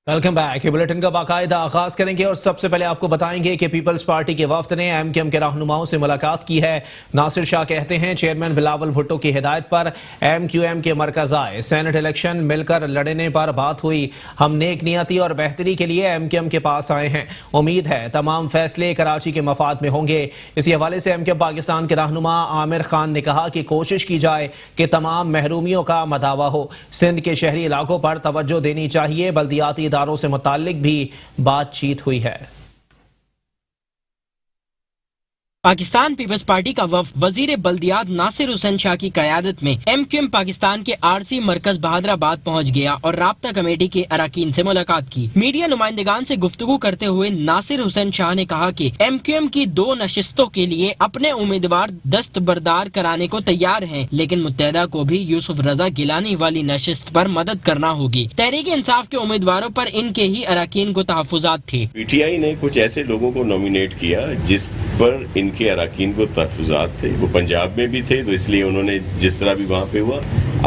Welcome back. Bulletin کا باقاعدہ آغاز کریں گے اور سب سے پہلے آپ کو بتائیں گے کہ پیپلز پارٹی کے وفد نے ایم کیو ایم کے رہنماؤں سے ملاقات کی ہے۔ ناصر شاہ کہتے ہیں چیئرمین بلاول بھٹو کی ہدایت پر ایم کیو ایم کے مرکز آئے، سینٹ الیکشن مل کر لڑنے پر بات ہوئی، ہم نیک نیتی اور بہتری کے لیے ایم کیو ایم کے پاس آئے ہیں، امید ہے تمام فیصلے کراچی کے مفاد میں ہوں گے۔ اسی حوالے سے ایم کیو ایم پاکستان کے رہنما عامر خان نے کہا کہ کوشش کی جائے کہ تمام محرومیوں کا مداوع ہو، سندھ کے شہری علاقوں پر توجہ دینی چاہیے، بلدیاتی اداروں سے متعلق بھی بات چیت ہوئی ہے۔ پاکستان پیپلز پارٹی کا وفد وزیر بلدیات ناصر حسین شاہ کی قیادت میں ایم کیو ایم پاکستان کے عارضی مرکز بہادر آباد پہنچ گیا اور رابطہ کمیٹی کے اراکین سے ملاقات کی۔ میڈیا نمائندگان سے گفتگو کرتے ہوئے ناصر حسین شاہ نے کہا کہ ایم کیو ایم کی 2 نشستوں کے لیے اپنے امیدوار دستبردار کرانے کو تیار ہیں، لیکن متحدہ کو بھی یوسف رضا گیلانی والی نشست پر مدد کرنا ہوگی۔ تحریک انصاف کے امیدواروں پر ان کے ہی اراکین کو تحفظات تھے۔ پی ٹی آئی نے کچھ ایسے لوگوں کو نامینیٹ کیا جس پر ان کے اراکین کو تحفظات تھے، وہ پنجاب میں بھی تھے، تو اس لیے انہوں نے جس طرح بھی وہاں پہ ہوا،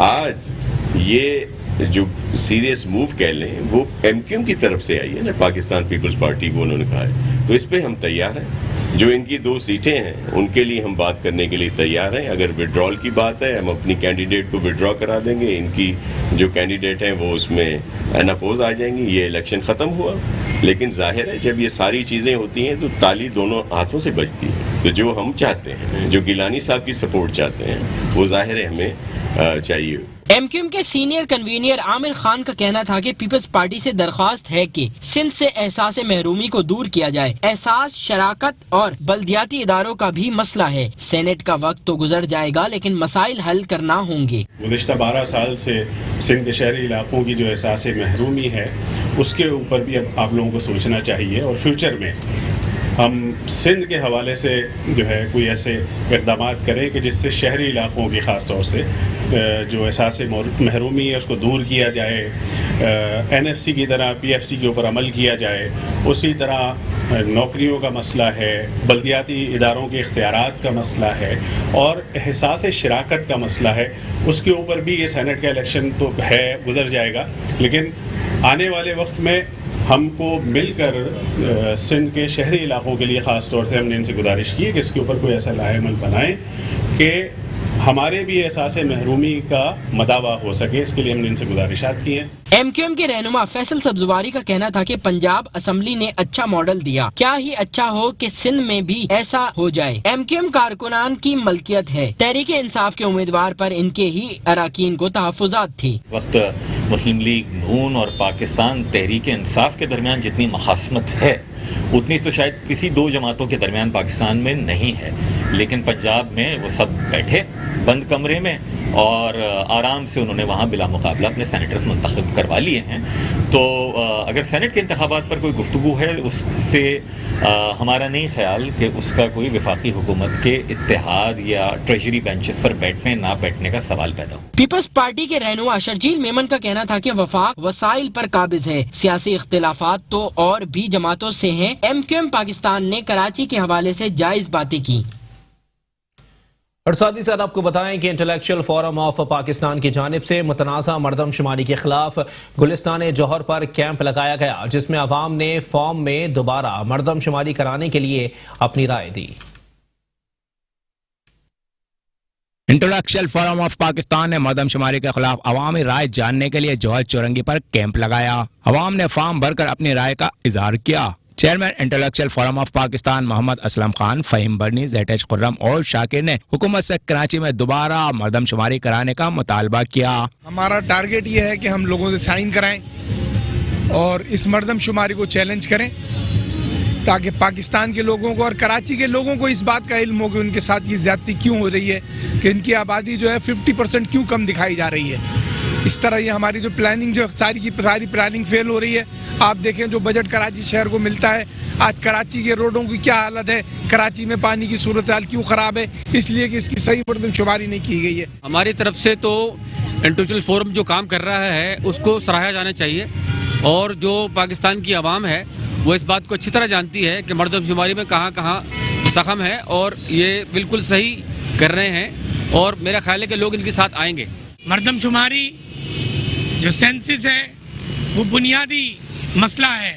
آج یہ جو سیریس موو کہہ لیں وہ ایم کیو ایم کی طرف سے آئی ہے نا، پاکستان پیپلز پارٹی کو انہوں نے کہا ہے، تو اس پہ ہم تیار ہیں۔ جو ان کی 2 سیٹیں ہیں ان کے لیے ہم بات کرنے کے لیے تیار ہیں۔ اگر وڈرال کی بات ہے ہم اپنی کینڈیڈیٹ کو وڈرا کرا دیں گے، ان کی جو کینڈیڈیٹ ہیں وہ اس میں اناپوز آ جائیں گی۔ یہ الیکشن ختم ہوا، لیکن ظاہر ہے جب یہ ساری چیزیں ہوتی ہیں تو تالی دونوں ہاتھوں سے بجتی ہے، تو جو ہم چاہتے ہیں، جو گیلانی صاحب کی سپورٹ چاہتے ہیں، وہ ظاہر ہے ہمیں چاہیے۔ ایم کیو ایم کے سینئر کنوینر عامر خان کا کہنا تھا کہ پیپلز پارٹی سے درخواست ہے کہ سندھ سے احساس محرومی کو دور کیا جائے، احساس شراکت اور بلدیاتی اداروں کا بھی مسئلہ ہے۔ سینٹ کا وقت تو گزر جائے گا لیکن مسائل حل کرنا ہوں گے۔ گزشتہ 12 سال سے سندھ کے شہری علاقوں کی جو احساس محرومی ہے اس کے اوپر بھی اب آپ لوگوں کو سوچنا چاہیے، اور فیوچر میں ہم سندھ کے حوالے سے جو ہے کوئی ایسے اقدامات کریں کہ جس سے شہری علاقوں کی خاص طور سے جو احساس محرومی ہے اس کو دور کیا جائے، این ایف سی کی طرح پی ایف سی کے اوپر عمل کیا جائے۔ اسی طرح نوکریوں کا مسئلہ ہے، بلدیاتی اداروں کے اختیارات کا مسئلہ ہے، اور احساس شراکت کا مسئلہ ہے۔ اس کے اوپر بھی یہ سینٹ کا الیکشن تو ہے، گزر جائے گا، لیکن آنے والے وقت میں ہم کو مل کر سندھ کے شہری علاقوں کے لیے خاص طور سے ہم نے ان سے گزارش کی ہے کہ اس کے اوپر کوئی ایسا لائحہ عمل بنائیں کہ ہمارے بھی احساس محرومی کا مداوع ہو سکے۔ اس کے لیے ہم نے ان سے گزارشات کی ہیں۔ ایم کیو ایم کے رہنما فیصل سبزواری کا کہنا تھا کہ پنجاب اسمبلی نے اچھا ماڈل دیا، کیا ہی اچھا ہو کہ سندھ میں بھی ایسا ہو جائے۔ ایم کیو ایم کارکنان کی ملکیت ہے، تحریک انصاف کے امیدوار پر ان کے ہی اراکین کو تحفظات تھے۔ وقت مسلم لیگ نون اور پاکستان تحریک انصاف کے درمیان جتنی مخاصمت ہے اتنی تو شاید کسی 2 جماعتوں کے درمیان پاکستان میں نہیں ہے، لیکن پنجاب میں وہ سب بیٹھے بند کمرے میں اور آرام سے انہوں نے وہاں بلا مقابلہ اپنے سینیٹرز منتخب کروا لیے ہیں۔ تو اگر سینٹ کے انتخابات پر کوئی گفتگو ہے اس سے ہمارا نہیں خیال کہ اس کا کوئی وفاقی حکومت کے اتحاد یا ٹریجری بینچز پر بیٹھنے نہ بیٹھنے کا سوال پیدا ہو۔ پیپلز پارٹی کے رہنما شرجیل میمن کا کہنا تھا کہ وفاق وسائل پر قابض ہے، سیاسی اختلافات تو اور بھی جماعتوں سے ہیں۔ ایم کیو ایم پاکستان نے کراچی کے حوالے سے جائز باتیں کی۔ اور ساتھ ہی ساتھ آپ کو بتائیں کہ انٹلیکچوئل فورم آف پاکستان کی جانب سے متنازع مردم شماری کے خلاف گلستان جوہر پر کیمپ لگایا گیا، جس میں عوام نے فارم میں دوبارہ مردم شماری کرانے کے لیے اپنی رائے دی۔ انٹلیکچوئل فورم آف پاکستان نے مردم شماری کے خلاف عوامی رائے جاننے کے لیے جوہر چورنگی پر کیمپ لگایا۔ عوام نے فارم بھر کر اپنی رائے کا اظہار کیا۔ Chairman intellectual forum of Pakistan Mohammad Aslam Khan, Faheem Burney, Z H Khurram اور شاکر نے حکومت سے کراچی میں دوبارہ مردم شماری کرانے کا مطالبہ کیا۔ ہمارا ٹارگیٹ یہ ہے کہ ہم لوگوں سے سائن کرائیں اور اس مردم شماری کو چیلنج کریں تاکہ پاکستان کے لوگوں کو اور کراچی کے لوگوں کو اس بات کا علم ہو کہ ان کے ساتھ یہ زیادتی کیوں ہو رہی ہے، کہ ان کی آبادی جو ہے 50% کیوں کم دکھائی جا رہی ہے۔ اس طرح یہ ہماری جو پلاننگ جو ساری کی ساری پلاننگ فیل ہو رہی ہے۔ آپ دیکھیں جو بجٹ کراچی شہر کو ملتا ہے، آج کراچی کے روڈوں کی کیا حالت ہے، کراچی میں پانی کی صورتحال کیوں خراب ہے، اس لیے کہ اس کی صحیح مردم شماری نہیں کی گئی ہے۔ ہماری طرف سے تو انٹلیکچوئل فورم جو کام کر رہا ہے اس کو سراہا جانا چاہیے، اور جو پاکستان کی عوام ہے وہ اس بات کو اچھی طرح جانتی ہے کہ مردم شماری میں کہاں کہاں زخم ہے، اور یہ بالکل صحیح کر رہے ہیں، اور میرا خیال ہے کہ لوگ ان کے ساتھ آئیں گے۔ مردم شماری جو سینسس ہے وہ بنیادی मसला है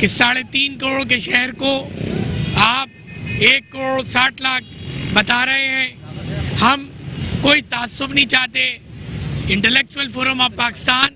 कि 3.5 करोड़ के शहर को आप 1 करोड़ 60 लाख बता रहे हैं। हम कोई तासुब नहीं चाहते। इंटेलेक्चुअल फोरम ऑफ पाकिस्तान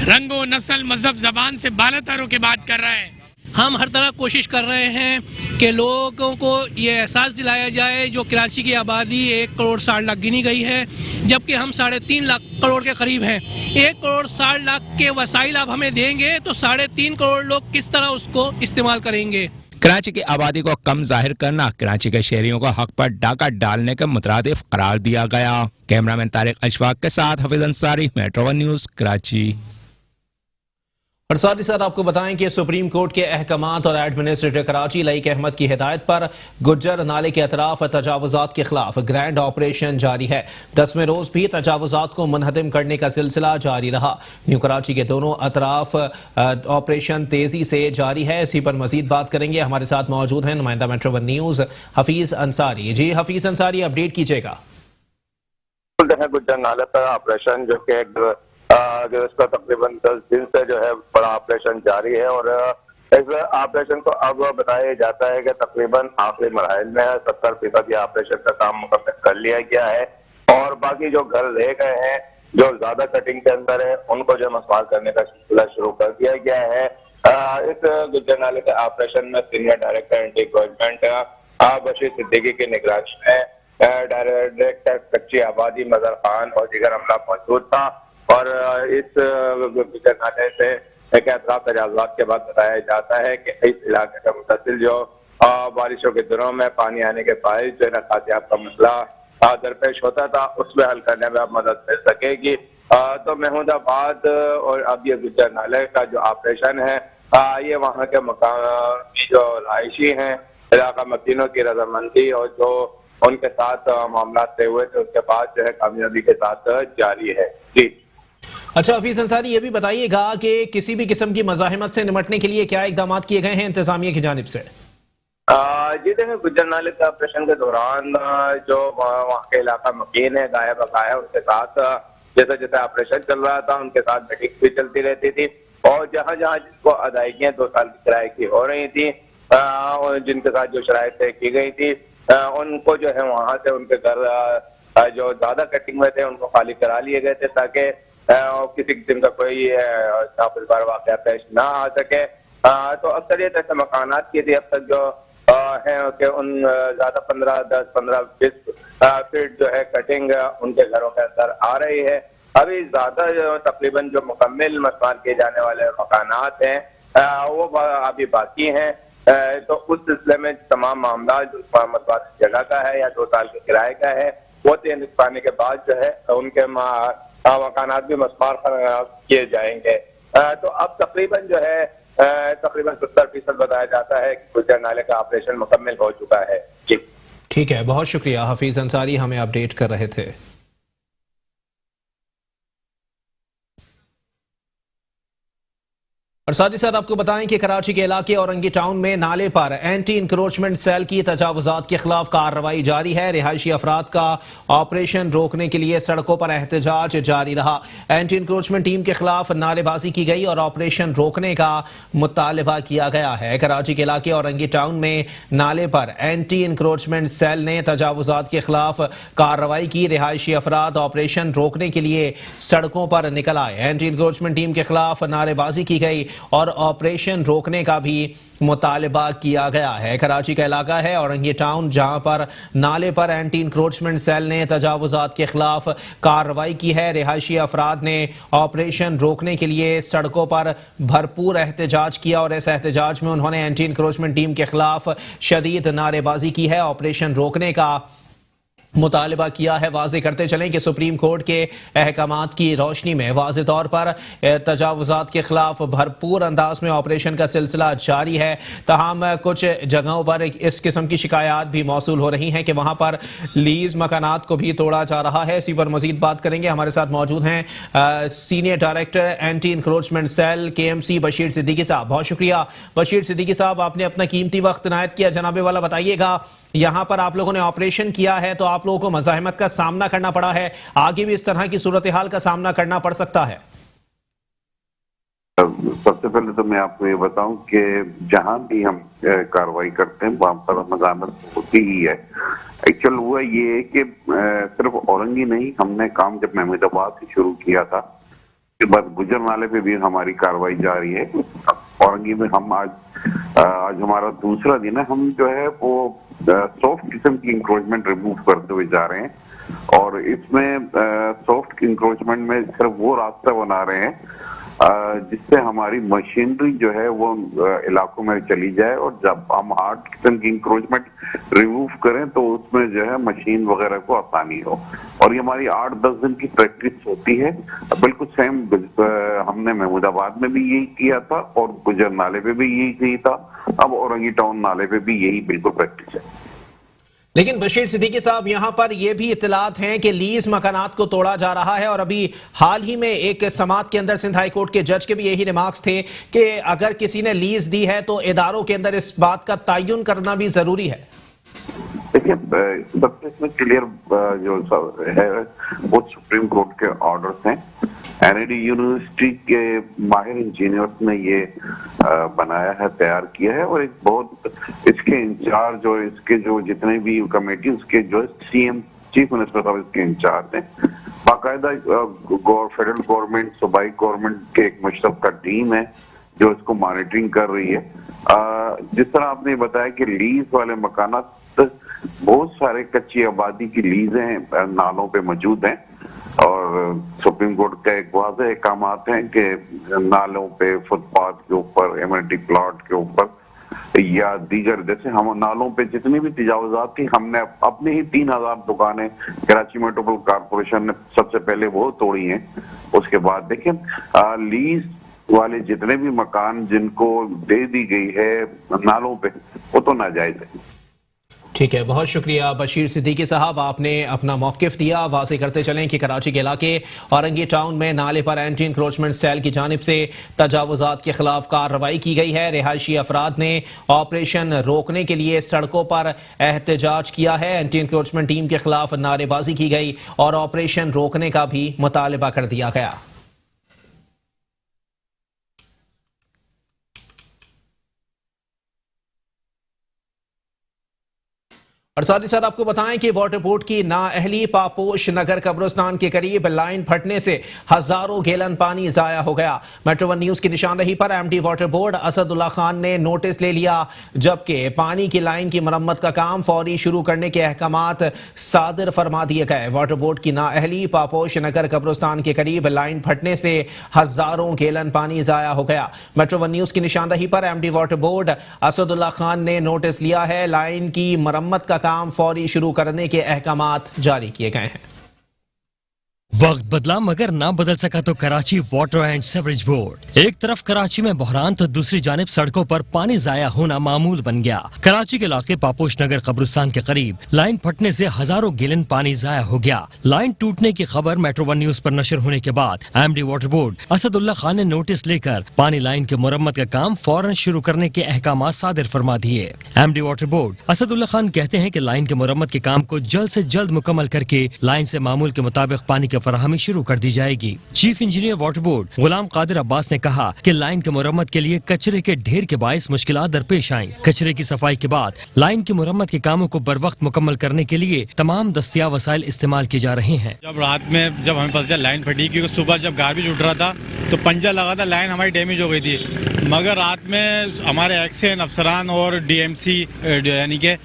रंगो नस्ल मजहब जबान से बालातर होकर बात कर रहा है। हम हर तरह कोशिश कर रहे हैं कि लोगों को ये एहसास दिलाया जाए जो कराची की आबादी 1 करोड़ 60 लाख गिनी गई है, जबकि हम 3.5 लाख करोड़ के करीब हैं। 1 करोड़ 60 लाख के वसाइल आप हमें देंगे तो 3.5 करोड़ लोग किस तरह उसको इस्तेमाल करेंगे। कराची की आबादी को कम जाहिर करना कराची के शहरियों को हक पर डाका डालने के मुतरादिफ करार दिया गया। कैमरामैन तारिक अशफाक के साथ हफीज अंसारी, मेट्रो 1 न्यूज़, कराची। और साथ ही साथ आपको बताएं कि सुप्रीम कोर्ट के अहकामात और एडमिनिस्ट्रेटर कराची लईक अहमद की हिदायत पर गुज्जर नाले के अतराफ तजावुजात के खिलाफ ग्रैंड ऑपरेशन जारी है। 10वें रोज भी तजावुजात को मुनहदम करने का सिलसिला जारी रहा। न्यू कराची के दोनों अतराफ ऑपरेशन तेजी से जारी है। इसी पर मजीद बात करेंगे। हमारे साथ मौजूद हैं नुमाइंदा मेट्रो 1 न्यूज़ हफीज अंसारी। जी हफीज अंसारी, अपडेट कीजिएगा। गुज्जर नाले पर ऑपरेशन जो इसका तकरीबन 10 दिन से जो है बड़ा ऑपरेशन जारी है और इस ऑपरेशन को अब बताया जाता है कि तकरीबन आखिरी मरहल में 70% ये ऑपरेशन का काम मुकम्मल कर लिया गया है और बाकी जो घर रह गए हैं जो ज्यादा कटिंग के अंदर है उनको जो मसवार करने का सिलसिला शुरू कर दिया गया है। इस गुज्जर नाले के ऑपरेशन में senior director anti encroachment Bashir Siddiqui की निगरानी में डायरेक्टर कच्ची आबादी मजहर खान और दीगर अमला मौजूद था और इस गुज्जर नाले से एक एतराफ तजावुजात के बाद बताया जाता है कि इस इलाके का मुतसिल जो बारिशों के दिनों में पानी आने के बायस जो नकातियाब का मसला दरपेश होता था उसमें हल करने में अब मदद मिल सकेगी। तो महमूदाबाद और अब ये गुज्जर नाले का जो ऑपरेशन है ये वहाँ के मकामी जो रहायशी हैं इलाका मकीनों की रजामंदी और जो उनके साथ मामला तय हुए थे उसके बाद जो है कामयाबी के साथ जारी है। जी अच्छा हफीज अंसारी, ये भी बताइएगा कि किसी भी किस्म की मज़ाहिमत से निपटने के लिए क्या इकदाम किए गए हैं इंतजामिया की जानिब से? जी देखिए, गुज्जर नाले के ऑपरेशन के दौरान जो वहाँ के इलाका मकीन है गाया बकाया उनके साथ जैसे जैसे ऑपरेशन चल रहा था उनके साथ मीटिंग भी चलती रहती थी और जहाँ जहाँ जिनको अदायगियाँ 2 साल की किराए की हो रही थी जिनके साथ जो शराइत तय की गई थी उनको जो है वहाँ से उनके घर जो ज्यादा कटिंग में थे उनको खाली करा लिए गए थे ताकि किसी किस्म का कोई नागुज़ार वाक़या पेश ना आ सके। तो अक्सरियत ऐसे मकानात की थी अब तक जो है कि उन ज्यादा 10-15-20 फीट जो है कटिंग उनके घरों के अंदर आ रही है। अभी ज्यादा तकरीबन जो मुकम्मल मसवार किए जाने वाले मकानात हैं वो अभी बाकी हैं। तो उस सिलसिले में तमाम मामला जो मसवार जगह का है या 2 साल के किराए का है वो 3 पाने के बाद जो है उनके मकानात भी मसवार किए जाएंगे। तो अब तकरीबन जो है तकरीबन 70% बताया जाता है कि गुज्जर नाले का ऑपरेशन मुकम्मल हो चुका है। जी ठीक है, बहुत शुक्रिया हफीज अंसारी, हमें अपडेट कर रहे थे। और साथ ही साथ आपको बताएं कि कराची के इलाके औरंगी टाउन में नाले पर एंटी इंक्रोचमेंट सेल की तजावुजात के खिलाफ कार्रवाई जारी है। रिहायशी अफराद का ऑपरेशन रोकने के लिए सड़कों पर एहतजाज जारी रहा। एंटी इंक्रोचमेंट टीम के खिलाफ नारेबाजी की गई और ऑपरेशन रोकने का मुतालबा किया गया है। कराची के इलाके औरंगी टाउन में नाले पर एंटी इंक्रोचमेंट सेल ने तजावुजात के खिलाफ कार्रवाई की। रिहायशी अफराद ऑपरेशन रोकने के लिए सड़कों पर निकल आए। एंटी इंक्रोचमेंट टीम के खिलाफ नारेबाजी की गई और ऑपरेशन रोकने का भी मुतालबा किया गया है। कराची का इलाका है औरंगी टाउन जहां पर नाले पर एंटी इंक्रोचमेंट सेल ने तजावुजात के खिलाफ कार्रवाई की है। रिहायशी अफराद ने ऑपरेशन रोकने के लिए सड़कों पर भरपूर एहतजाज किया और इस एहतजाज में उन्होंने एंटी इंक्रोचमेंट टीम के खिलाफ शदीद नारेबाजी की है। ऑपरेशन रोकने का मुतालबा किया है। वाज़े करते चलें कि सुप्रीम कोर्ट के अहकामात की रोशनी में वाज़े तौर पर तजावुजात के खिलाफ भरपूर अंदाज में ऑपरेशन का सिलसिला जारी है। ताहम कुछ जगहों पर इस किस्म की शिकायत भी मौसूल हो रही हैं कि वहाँ पर लीज मकानात को भी तोड़ा जा रहा है। इसी पर मजीद बात करेंगे। हमारे साथ मौजूद हैं senior director anti encroachment cell KMC Bashir Siddiqui sahab. बहुत शुक्रिया बशीर सिद्दीकी साहब, आपने अपना कीमती वक्त इनायत किया। जनाबे वाला बताइएगा, यहाँ पर आप लोगों ने ऑपरेशन किया है तो आप लोगों को मज़ाहिमत का सामना करना पड़ा है, आगे भी इस तरह की सूरत हाल का सामना करना पड़ सकता है? सबसे पहले तो मैं आपको ये बताऊं कि जहां भी हम कार्रवाई करते हैं वहां पर मजामत होती ही है। एक्चुअल हुआ ये है कि सिर्फ औरंगी नहीं, हमने काम जब महमूदाबाद से शुरू किया था, उसके बाद गुजर नाले पे भी हमारी कार्रवाई जारी है। औरंगी में हम आज हमारा दूसरा दिन है। हम जो है वो सॉफ्ट किस्म की इंक्रोचमेंट रिमूव करते हुए जा रहे हैं और इसमें सॉफ्ट इंक्रोचमेंट में सिर्फ वो रास्ता बना रहे हैं जिससे हमारी मशीनरी जो है वो इलाकों में चली जाए, और जब हम हार्ड किस्म की इंक्रोचमेंट रिमूव करें तो उसमें जो है मशीन वगैरह को आसानी हो। और ये हमारी 8-10 दिन की प्रैक्टिस होती है। बिल्कुल सेम हमने महमूदाबाद में भी यही किया था और गुजर नाले पे भी यही था, अब औरंगी टाउन नाले पे भी यही बिल्कुल प्रैक्टिस है। लेकिन बशीर सिद्दीकी साहब, यहां पर यह भी इत्तलात हैं कि लीज मकानात को तोड़ा जा रहा है, और अभी हाल ही में एक समात के अंदर सिंध हाई कोर्ट के जज के भी यही रिमार्क्स थे कि अगर किसी ने लीज दी है तो इदारों के अंदर इस बात का तयन करना भी जरूरी है। देखिए, सबसे इसमें क्लियर जो है वो सुप्रीम कोर्ट के ऑर्डर्स हैं। एनआईडी यूनिवर्सिटी के माहिर इंजीनियर्स ने ये बनाया है, तैयार किया है, और एक बहुत इसके इंचार्ज और इसके जो जितने भी कमेटी उसके जो सीएम चीफ मिनिस्टर साहब इसके इंचार्ज हैं। बाकायदा फेडरल गवर्नमेंट, सूबाई गवर्नमेंट के एक मुश्तरका टीम है जो इसको मॉनिटरिंग कर रही है। जिस तरह आपने बताया कि लीज वाले मकानात, बहुत सारे कच्ची आबादी की लीजें नालों पे मौजूद हैं, और सुप्रीम कोर्ट का एक वाज़ेह अहकामात हैं कि नालों पे, फुटपाथ के ऊपर, एमिनिटी प्लॉट के ऊपर या दीगर, जैसे हम नालों पे जितनी भी तजावुज़ात थी, हमने अपने ही 3000 दुकानें कराची मेट्रोपॉलिटन कॉर्पोरेशन ने सबसे पहले वो तोड़ी हैं। उसके बाद देखिए लीज वाले जितने भी मकान जिनको दे दी गई है नालों पे, वो तो नाजायज है। ठीक है, बहुत शुक्रिया बशीर सिद्दीकी साहब, आपने अपना मौक़िफ़ दिया। वाज़ेह करते चलें कि कराची के इलाके औरंगी टाउन में नाले पर एंटी इंक्रोचमेंट सेल की जानिब से तजावुज़ात के खिलाफ कार्रवाई की गई है। रिहायशी अफराद ने ऑपरेशन रोकने के लिए सड़कों पर एहतजाज किया है। एंटी इंक्रोचमेंट टीम के खिलाफ नारेबाजी की गई और ऑपरेशन रोकने का भी मुतालबा कर दिया गया। और साथ ही साथ आपको बताएं कि वाटर बोर्ड की नाअहली पापोश नगर कब्रिस्तान के करीब लाइन फटने से हजारों गैलन पानी जाया हो गया। मेट्रो वन न्यूज की निशानदही पर MD water board Asadullah Khan ने नोटिस ले लिया, जबकि पानी की लाइन की मरम्मत का काम फौरी शुरू करने के अहकामात सादिर फरमा दिए गए। वाटर बोर्ड की नाअहली पापोश नगर कब्रिस्तान के करीब लाइन फटने से हजारों गैलन पानी जाया हो गया। मेट्रो वन न्यूज की निशानदही पर MD water board Asadullah Khan ने नोटिस लिया है। लाइन की मरम्मत का काम फौरी शुरू करने के अहकामात जारी किए गए हैं। वक्त बदला मगर ना बदल सका तो Karachi water and sewerage board. एक तरफ कराची में बहरान तो दूसरी जानिब सड़कों पर पानी जाया होना मामूल बन गया। कराची के इलाके पापोश नगर कब्रिस्तान के करीब लाइन फटने से हजारों गैलन पानी जाया हो गया। लाइन टूटने की खबर मेट्रो वन न्यूज पर नशर होने के बाद MD water board Asadullah Khan ने नोटिस लेकर पानी लाइन की मुरम्मत का काम फौरन शुरू करने के अहकाम सादिर फरमा दिए। MD water board Asadullah Khan कहते हैं कि लाइन के मुरम्मत के काम को जल्द से जल्द मुकम्मल करके लाइन से मामूल के मुताबिक पानी की फराहमी शुरू कर दी जाएगी। Chief engineer water board Ghulam Qadir Abbas ने कहा कि लाइन की मुरम्मत के लिए कचरे के ढेर के बायस मुश्किलात दरपेश आईं। कचरे की सफाई के बाद लाइन की मुरम्मत के कामों को बर वक्त मुकम्मल करने के लिए तमाम दस्तियाब वसाइल इस्तेमाल किए जा रहे हैं। जब रात में जब हमें पता चला लाइन फटी, क्योंकि सुबह जब गार्बेज उठ रहा था तो पंजा लगा था, लाइन हमारी डैमेज हो गई थी, मगर रात में हमारे एक्शन अफसरान और डीएमसी यानी कि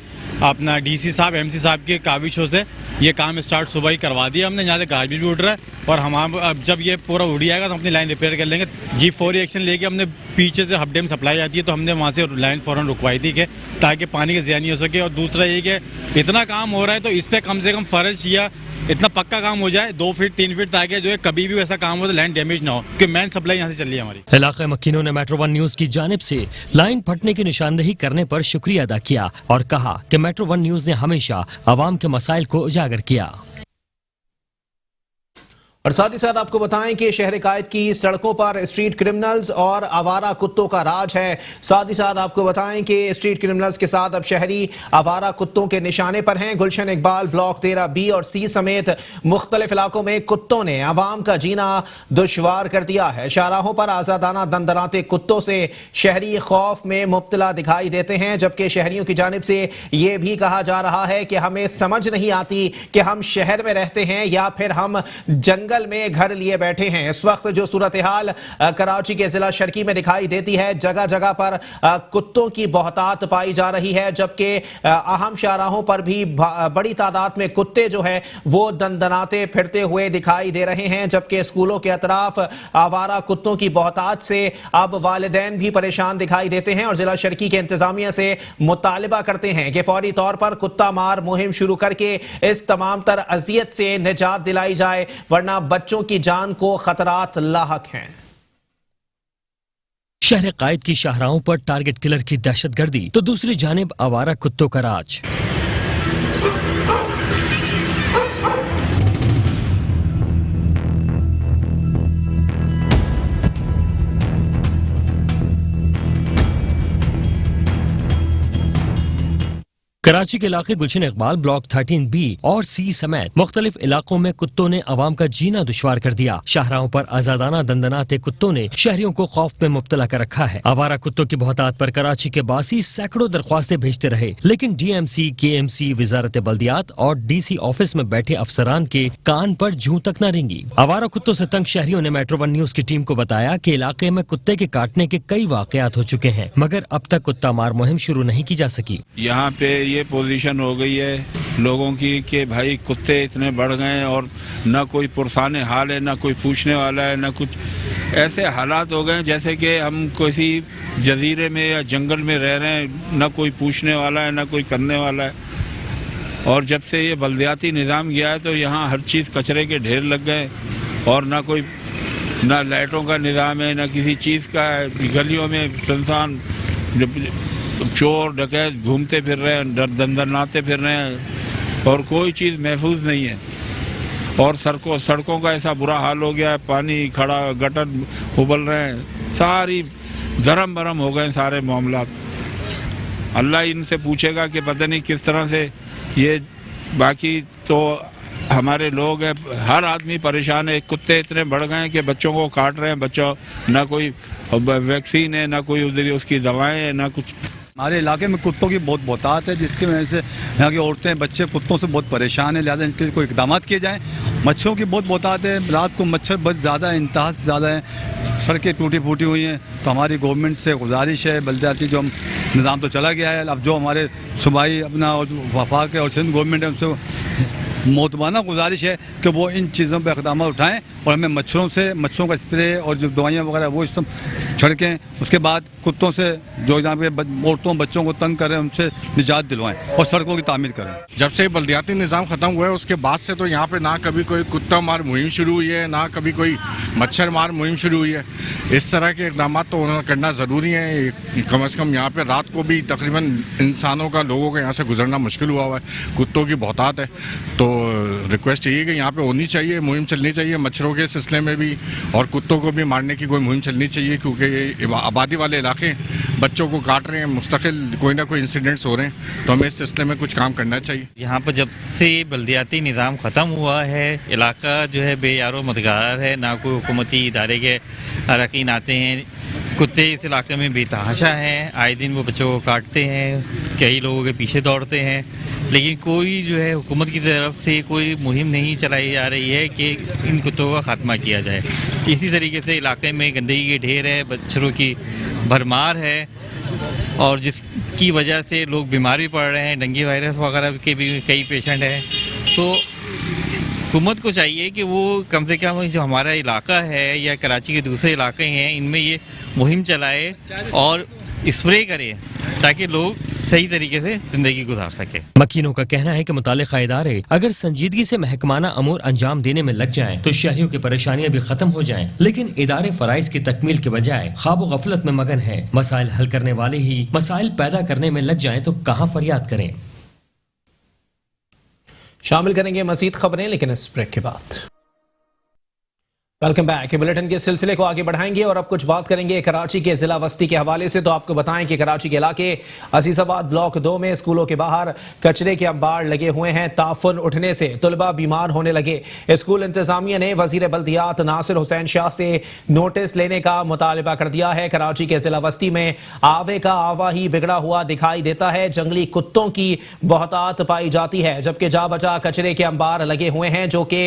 अपना डीसी साहब, एमसी साहब की काविशों से ये काम स्टार्ट सुबह ही करवा दिया हमने। यहाँ से गार्बेज भी उठ रहा है और हम अब जब ये पूरा उड़ जाएगा तो अपनी लाइन रिपेयर कर लेंगे। जी फौरी एक्शन लेके हमने पीछे से हब डैम सप्लाई आती है तो हमने वहाँ से लाइन फौरन रुकवाई थी कि ताकि पानी का ज़िया नहीं हो सके। और दूसरा ये कि इतना काम हो रहा है तो इस पर कम से कम फर्ज या इतना पक्का काम हो जाए 2 फीट 3 फीट, ताकि जो है कभी भी वैसा काम हो तो लाइन डैमेज ना हो, क्योंकि मेन सप्लाई यहाँ से चल रही है हमारी। इलाके मक्खिनों ने मेट्रो वन न्यूज की जानिब से लाइन फटने की निशानदही करने पर शुक्रिया अदा किया और कहा कि मेट्रो वन न्यूज ने हमेशा आवाम के मसाइल को उजागर किया। اور ساتھ ہی ساتھ آپ کو بتائیں کہ شہر قائد کی سڑکوں پر اسٹریٹ کرمنلز اور آوارہ کتوں کا راج ہے. ساتھ ہی ساتھ آپ کو بتائیں کہ اسٹریٹ کرمنلز کے ساتھ اب شہری آوارہ کتوں کے نشانے پر ہیں. گلشن اقبال بلاک 13B اور C سمیت مختلف علاقوں میں کتوں نے عوام کا جینا دشوار کر دیا ہے. شاہراہوں پر آزادانہ دندناتے کتوں سے شہری خوف میں مبتلا دکھائی دیتے ہیں، جبکہ شہریوں کی جانب سے یہ بھی کہا جا رہا ہے کہ ہمیں سمجھ نہیں آتی کہ ہم شہر میں رہتے ہیں یا پھر ہم جنگل میں گھر لیے بیٹھے ہیں. اس وقت جو صورتحال کراچی کے ضلع شرقی میں دکھائی دیتی ہے، جگہ جگہ پر کتوں کی بہتات پائی جا رہی ہے، جبکہ اہم شاہراہوں پر بھی بڑی تعداد میں کتے جو ہیں وہ دندناتے پھرتے ہوئے دکھائی دے رہے ہیں. جبکہ اسکولوں کے اطراف آوارہ کتوں کی بہتات سے اب والدین بھی پریشان دکھائی دیتے ہیں اور ضلع شرقی کے انتظامیہ سے مطالبہ کرتے ہیں کہ فوری طور پر کتا مار مہم شروع کر کے اس تمام تر اذیت سے نجات دلائی جائے، ورنہ بچوں کی جان کو خطرات لاحق ہیں. شہر قائد کی شاہراہوں پر ٹارگٹ کلر کی دہشت گردی تو دوسری جانب آوارہ کتوں کا راج. کراچی کے علاقے گلشن اقبال بلاک 13B اور C سمیت مختلف علاقوں میں کتوں نے عوام کا جینا دشوار کر دیا. شاہراہوں پر آزادانہ دندناتے کتوں نے شہریوں کو خوف میں مبتلا کر رکھا ہے. آوارہ کتوں کی بہتات پر کراچی کے باسی سینکڑوں درخواستیں بھیجتے رہے، لیکن DMC، KMC، وزارت بلدیات اور DC آفس میں بیٹھے افسران کے کان پر جوں تک نہ رنگی. آوارہ کتوں سے تنگ شہریوں نے میٹرو 1 نیوز کی ٹیم کو بتایا کہ علاقے میں کتے کے کاٹنے کے کئی واقعات ہو چکے ہیں، مگر اب تک کتا مار مہم شروع نہیں کی جا سکی. یہاں پہ یہ پوزیشن ہو گئی ہے لوگوں کی کہ بھائی کتے اتنے بڑھ گئے ہیں اور نہ کوئی پرسان حال ہے، نہ کوئی پوچھنے والا ہے، نہ کچھ. ایسے حالات ہو گئے ہیں جیسے کہ ہم کسی جزیرے میں یا جنگل میں رہ رہے ہیں، نہ کوئی پوچھنے والا ہے، نہ کوئی کرنے والا ہے. اور جب سے یہ بلدیاتی نظام گیا ہے تو یہاں ہر چیز کچرے کے ڈھیر لگ گئے اور نہ لائٹوں کا نظام ہے، نہ کسی چیز کا ہے. گلیوں میں سنسان چور ڈکیت گھومتے پھر رہے ہیں، دندناتے پھر رہے ہیں اور کوئی چیز محفوظ نہیں ہے. اور سڑکوں کا ایسا برا حال ہو گیا ہے، پانی کھڑا، گٹر ابل رہے ہیں، ساری درم برم ہو گئے ہیں سارے معاملات. اللہ ان سے پوچھے گا کہ پتہ نہیں کس طرح سے یہ. باقی تو ہمارے لوگ ہیں، ہر آدمی پریشان ہے. کتے اتنے بڑھ گئے ہیں کہ بچوں کو کاٹ رہے ہیں. بچوں نہ کوئی ویکسین ہے، نہ کوئی ادھر اس کی دوائیں ہیں، نہ کچھ. ہمارے علاقے میں کتوں کی بہت بہتات ہے، جس کی وجہ سے یہاں کی عورتیں بچے کتوں سے بہت پریشان ہیں. لہٰذا ان کے کوئی اقدامات کیے جائیں. مچھروں کی بہت بہتات ہے، رات کو مچھر بہت زیادہ انتہا سے زیادہ ہیں. سڑکیں ٹوٹی پھوٹی ہوئی ہیں. تو ہماری گورنمنٹ سے گزارش ہے، بلدیاتی جو نظام تو چلا گیا ہے، اب جو ہمارے صوبائی اپنا وفاق ہے اور سندھ گورنمنٹ ہے ان سے موتبانہ گزارش ہے کہ وہ ان چیزوں پہ اقدامات اٹھائیں اور ہمیں مچھروں کا اسپرے اور جو دوائیاں وغیرہ وہ چھڑکیں. اس کے بعد کتوں سے جو یہاں پہ عورتوں بچوں کو تنگ کریں ان سے نجات دلوائیں اور سڑکوں کی تعمیر کریں. جب سے بلدیاتی نظام ختم ہوا ہے اس کے بعد سے تو یہاں پہ نہ کبھی کوئی کتا مار مہم شروع ہوئی ہے، نہ کبھی کوئی مچھر مار مہم شروع ہوئی ہے. اس طرح کے اقدامات تو انہوں نے کرنا ضروری ہیں. کم از کم یہاں پہ رات کو بھی تقریباً انسانوں کا، لوگوں کا یہاں سے گزرنا مشکل ہوا ہے. کتوں کی بہتات ہے تو ریکویسٹ یہی ہے کہ یہاں پہ ہونی چاہیے، مہم چلنی چاہیے مچھروں کے سلسلے میں بھی، اور کتوں کو بھی مارنے کی کوئی مہم چلنی چاہیے. کیونکہ یہ آبادی والے علاقے بچوں کو کاٹ رہے ہیں، مستقل کوئی نہ کوئی انسیڈنٹس ہو رہے ہیں. تو ہمیں اس سلسلے میں کچھ کام کرنا چاہیے. یہاں پر جب سے بلدیاتی نظام ختم ہوا ہے علاقہ جو ہے بے یار و مددگار ہے. نہ کوئی حکومتی ادارے کے اراکین آتے ہیں. کتے اس علاقے میں بے تحاشا ہیں، آئے دن وہ بچوں کو کاٹتے ہیں، کئی لوگوں کے پیچھے دوڑتے ہیں. لیکن کوئی جو ہے حکومت کی طرف سے کوئی مہم نہیں چلائی جا رہی ہے کہ ان کتوں کا خاتمہ کیا جائے. اسی طریقے سے علاقے میں گندگی کے ڈھیر ہے، مچھروں کی بھرمار ہے اور جس کی وجہ سے لوگ بیمار بھی پڑ رہے ہیں. ڈینگی وائرس وغیرہ کے بھی کئی پیشنٹ ہیں. تو حکومت کو چاہیے کہ وہ کم سے کم جو ہمارا علاقہ ہے یا کراچی کے دوسرے علاقے ہیں ان میں یہ مہم چلائے اور اسپرے کرے تاکہ لوگ صحیح طریقے سے زندگی گزار سکیں. مکینوں کا کہنا ہے کہ متعلقہ ادارے اگر سنجیدگی سے محکمانہ امور انجام دینے میں لگ جائیں تو شہریوں کی پریشانیاں بھی ختم ہو جائیں. لیکن ادارے فرائض کی تکمیل کے بجائے خواب و غفلت میں مگن ہے. مسائل حل کرنے والے ہی مسائل پیدا کرنے میں لگ جائیں تو کہاں فریاد کریں. شامل کریں گے مزید خبریں لیکن اس بریک کے بعد. Welcome back. बुलेटिन के सिलसिले को आगे बढ़ाएंगे और अब कुछ बात करेंगे कराची के जिला वस्ती के हवाले से। तो आपको बताएं कि कराची के इलाके असीसाबाद ब्लॉक 2 में स्कूलों के बाहर कचरे के अंबार लगे हुए हैं। ताफुन उठने से तलबा बीमार होने लगे। स्कूल इंतजामिया ने वजीर बल्दियात नासिर हुसैन शाह से नोटिस लेने का मुतालबा कर दिया है। कराची के जिला वस्ती में आवे का आवा ही बिगड़ा हुआ दिखाई देता है। जंगली कुत्तों की बहुतात पाई जाती है, जबकि जा बचा कचरे के अंबार लगे हुए हैं जो कि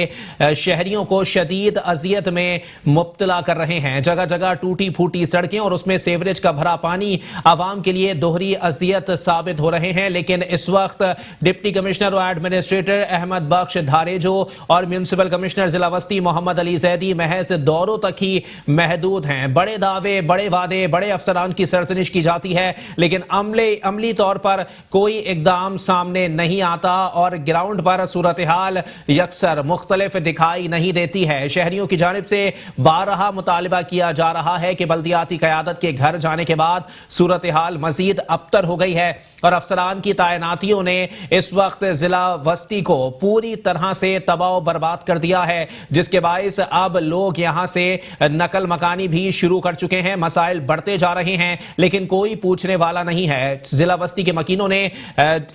शहरियों को शदीद अजियत में मुब्तला कर रहे हैं। जगह जगह टूटी फूटी सड़कें और उसमें सीवरेज का भरा पानी आवाम के लिए दोहरी अजियत साबित हो रहे हैं। लेकिन इस वक्त डिप्टी कमिश्नर और एडमिनिस्ट्रेटर अहमद बख्श धारेजो और म्यूनिसिपल कमिश्नर जिला वस्ती मोहम्मद अली जैदी महज दौरों तक ही महदूद हैं। बड़े दावे, बड़े वादे, बड़े अफसरान की सरजनिश की जाती है, लेकिन अमली तौर पर कोई इकदाम सामने नहीं आता और ग्राउंड पर सूरत हाल यकसर मुख्तलिफ दिखाई नहीं देती है। शहरियों की जानिब से बारहा मुतालिबा किया जा रहा है कि बल्दियाती क़यादत के घर जाने के बाद सूरत हाल मजीद अबतर हो गई है और अफसरान की तैनातियों ने इस वक्त जिला वस्ती को पूरी तरह से तबाह बर्बाद कर दिया है, जिसके बायस अब लोग यहां से नकल मकानी भी शुरू कर चुके हैं। मसाइल बढ़ते जा रहे हैं लेकिन कोई पूछने वाला नहीं है। जिला वस्ती के मकीनों ने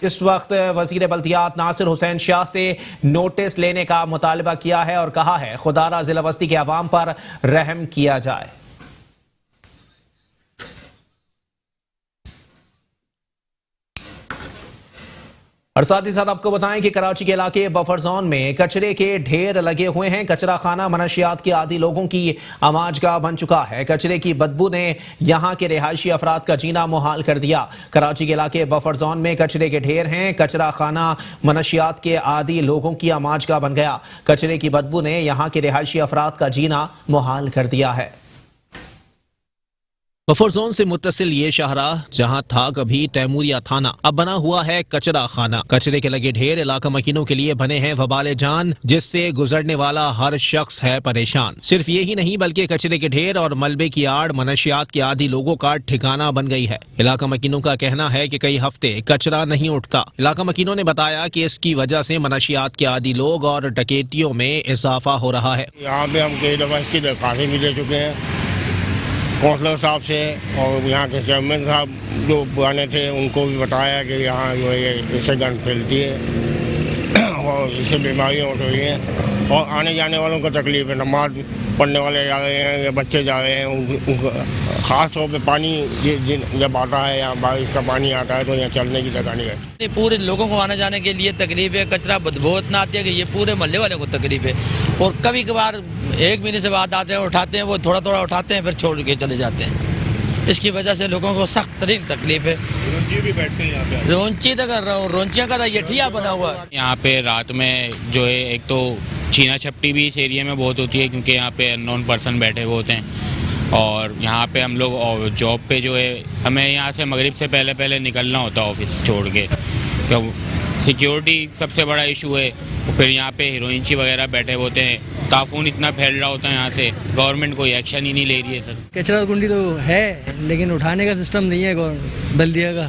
इस वक्त वजीर बल्दियात नासिर हुसैन शाह से नोटिस लेने का मुतालबा किया है और कहा है खुदारा जिला वस्ती के अवाम पर रहम किया जाए। और साथ ही साथ आपको बताएं कि कराची के इलाके बफर जोन में कचरे के ढेर लगे हुए हैं। कचरा खाना मनशियात के आदी लोगों की आमाजगाह बन चुका है। कचरे की बदबू ने यहां के रिहायशी अफराद का जीना मुहाल कर दिया। कराची के इलाके बफर जोन में कचरे के ढेर हैं। कचरा खाना मनशियात के आदी लोगों की आमाजगाह बन गया। कचरे की बदबू ने यहां के रिहायशी अफराद का जीना मुहाल कर दिया है। बफर जोन से मुत्तसिल ये शाहराह जहां था कभी तैमूरिया थाना, अब बना हुआ है कचरा खाना। कचरे के लगे ढेर इलाका मकीनों के लिए बने हैं वबाले जान, जिससे गुजरने वाला हर शख्स है परेशान। सिर्फ यही नहीं बल्कि कचरे के ढेर और मलबे की आड़ मनशियात के आदी लोगों का ठिकाना बन गई है। इलाका मकीनों का कहना है कि कई हफ्ते कचरा नहीं उठता। इलाका मकीनों ने बताया कि इसकी वजह से मनशियात के आदी लोग और डकैतियों में इजाफा हो रहा है। यहाँ पे हम कई दफा इसकी दरखास्तें भी दे चुके हैं कौंसलर साहब से, और यहाँ के चेयरमैन साहब जो पुराने थे उनको भी बताया कि यहाँ जो है इससे गंद फैलती है और इससे बीमारियाँ उठ रही हैं और आने जाने वालों को तकलीफ है। नमाज पढ़ने वाले जा रहे हैं या बच्चे जा रहे हैं, ख़ास तौर पे पानी जब आता है या बारिश का पानी आता है तो यहाँ चलने की जगह नहीं है। पूरे लोगों को आने जाने के लिए तकलीफ है। कचरा बदबू इतना आती है कि ये पूरे मोहल्ले वालों को तकलीफ है। और कभी कभार एक महीने से बाद आते हैं, उठाते हैं, वो थोड़ा थोड़ा उठाते हैं फिर छोड़ के चले जाते हैं। इसकी वजह से लोगों को सख्त तरीन तकलीफ है। रोंची भी बैठते हैं यहाँ पे, रोंची तक रोंचियाँ का ये ठिया बना हुआ है। यहाँ पे रात में जो है एक तो छीना छपटी भी इस एरिया में बहुत होती है क्योंकि यहाँ पे अननोन पर्सन बैठे हुए होते हैं। और यहाँ पे हम लोग जॉब पे जो है हमें यहाँ से मगरिब से पहले निकलना होता है ऑफिस छोड़ के, तो सिक्योरिटी सबसे बड़ा इशू है। फिर यहाँ पे हीरोइंची वगैरह बैठे होते हैं, ताफून इतना फैल रहा होता है यहाँ से, गवर्नमेंट कोई एक्शन ही नहीं ले रही है सर। कचरा कुंडी तो है लेकिन उठाने का सिस्टम नहीं है बल्दिया का।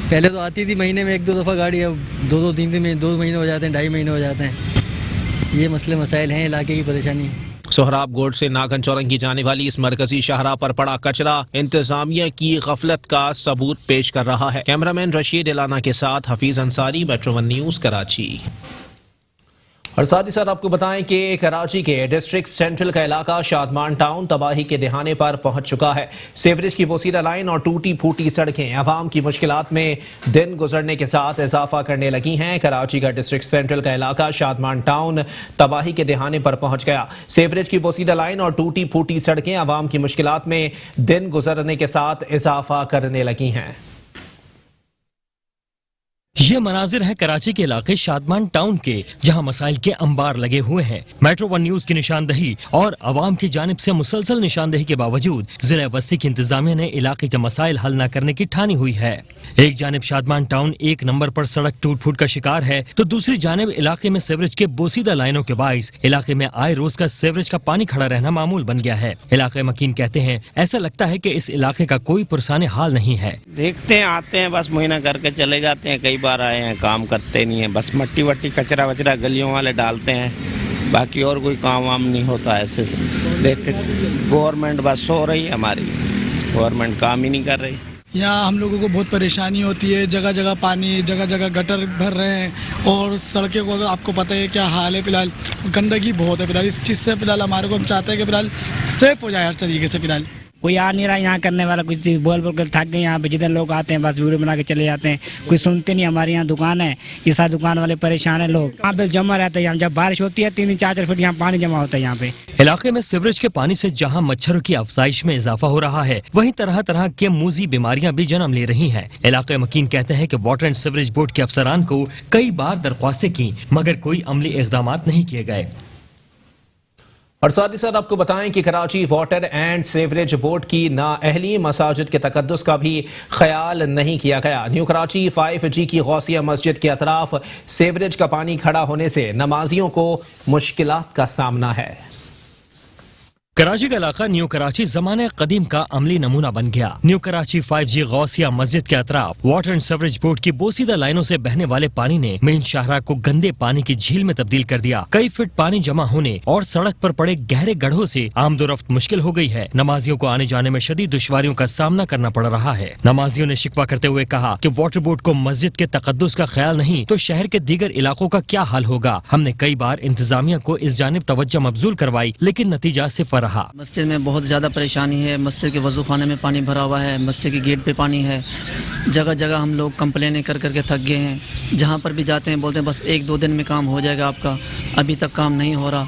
पहले तो आती थी महीने में 1-2 दफ़ा गाड़ी, अब 2 महीने हो जाते हैं, 2.5 महीने हो जाते हैं। ये मसले मसाइल हैं, इलाके की परेशानी है। सोहराब गोड से नागन चौरंगी जाने वाली इस मरकजी शाहराह पर पड़ा कचरा इंतजामिया की गफलत का सबूत पेश कर रहा है। कैमरामैन रशीद इलाना के साथ हफीज अंसारी, मेट्रो 1 न्यूज़ कराची। और साथ ही साथ आपको बताएं कि कराची के डिस्ट्रिक्ट सेंट्रल का इलाका शादमान टाउन तबाही के दहाने पर पहुंच चुका है। सीवरेज की बोसीदा लाइन और टूटी फूटी सड़कें आवाम की मुश्किलात में दिन गुजरने के साथ इजाफा करने लगी हैं। कराची का डिस्ट्रिक्ट सेंट्रल का इलाका शादमान टाउन तबाही के दहाने पर पहुंच गया। सीवरेज की बोसीदा लाइन और टूटी फूटी सड़कें आवाम की मुश्किलात में दिन गुजरने के साथ इजाफा करने लगी हैं। ये मनाजिर है कराची के इलाके शादमान टाउन के, जहां मसाइल के अंबार लगे हुए हैं। मेट्रो 1 न्यूज़ की निशानदही और आवाम की जानिब से मुसलसल निशानदही के बावजूद जिला वस्ती की इंतजामिया ने इलाके के मसाइल हल न करने की ठानी हुई है। एक जानिब शादमान टाउन 1 नंबर पर सड़क टूट फूट का शिकार है तो दूसरी जानिब इलाके में सीवरेज के बोसीदा लाइनों के बाइस इलाके में आए रोज का सीवरेज का पानी खड़ा रहना मामूल बन गया है। इलाके मकीन कहते हैं ऐसा लगता है कि इस इलाके का कोई पुरसाने हाल नहीं है। देखते हैं, आते हैं, बस महीना करके चले जाते हैं। कई बार आए हैं, काम करते नहीं है, बस मट्टी वट्टी कचरा वचरा गलियों वाले डालते हैं, बाकी और कोई काम वाम नहीं होता ऐसे से। लेकिन गवर्नमेंट बस सो रही है हमारी, गवर्नमेंट काम ही नहीं कर रही। यहाँ हम लोगों को बहुत परेशानी होती है, जगह जगह पानी, जगह जगह गटर भर रहे हैं और सड़कें को आपको पता है क्या हाल है। फिलहाल गंदगी बहुत है। फिलहाल इस चीज़ से फिलहाल हमारे को हम चाहते हैं कि फिलहाल सेफ हो जाए हर तरीके से। फिलहाल कोई आ नहीं रहा यहाँ करने वाला, कुछ चीज़ बोल बोल कर थक गए। यहाँ पे जिधर लोग आते हैं बस वीडियो बना के चले जाते हैं, कोई सुनते नहीं। हमारे यहाँ दुकान है, ये सारे दुकान वाले परेशान है। लोग यहाँ पे जमा रहते हैं। यहाँ जब बारिश होती है 3-4 फीट यहाँ पानी जमा होता है। यहाँ पे इलाके में सीवरेज के पानी से जहां मच्छरों की अफजाइश में इजाफा हो रहा है, वहीं तरह तरह के मूजी बीमारियां भी जन्म ले रही हैं। इलाके मकीन कहते हैं कि वाटर एंड सीवरेज बोर्ड के अफसरान को कई बार दरख्वास्तें की, मगर कोई अमली इकदाम नहीं किए गए। और साथ ही साथ आपको बताएं कि Karachi water and sewerage board की नाअहली मसाजिद के तकद्दुस का भी ख्याल नहीं किया गया। न्यू कराची 5G की गौसिया मस्जिद के अतराफ सीवरेज का पानी खड़ा होने से नमाजियों को मुश्किलात का सामना है। कराची का इलाका न्यू कराची ज़माने कदीम का अमली नमूना बन गया। न्यू कराची 5G गौसिया मस्जिद के अतराफ वाटर एंड सीवरेज बोर्ड की बोसीदा लाइनों से बहने वाले पानी ने मेन शाहरा को गंदे पानी की झील में तब्दील कर दिया। कई फीट पानी जमा होने और सड़क पर पड़े गहरे गड्ढों से आमदोरफ्त मुश्किल हो गई है। नमाजियों को आने जाने में शदीद दुश्वारियों का सामना करना पड़ रहा है। नमाजियों ने शिकवा करते हुए कहा कि वाटर बोर्ड को मस्जिद के तकद्दुस का ख्याल नहीं तो शहर के दीगर इलाकों का क्या हाल होगा। हमने कई बार इंतजामिया को इस जानिब तवज्जो मबजूल करवाई, लेकिन नतीजा सिफर रहा। मस्जिद में बहुत ज़्यादा परेशानी है। मस्जिद के वज़ू खाने में पानी भरा हुआ है, मस्जिद के गेट पे पानी है। जगह जगह हम लोग कंप्लेनें कर करके थक गए हैं। जहाँ पर भी जाते हैं बोलते हैं बस 1-2 दिन में काम हो जाएगा आपका, अभी तक काम नहीं हो रहा।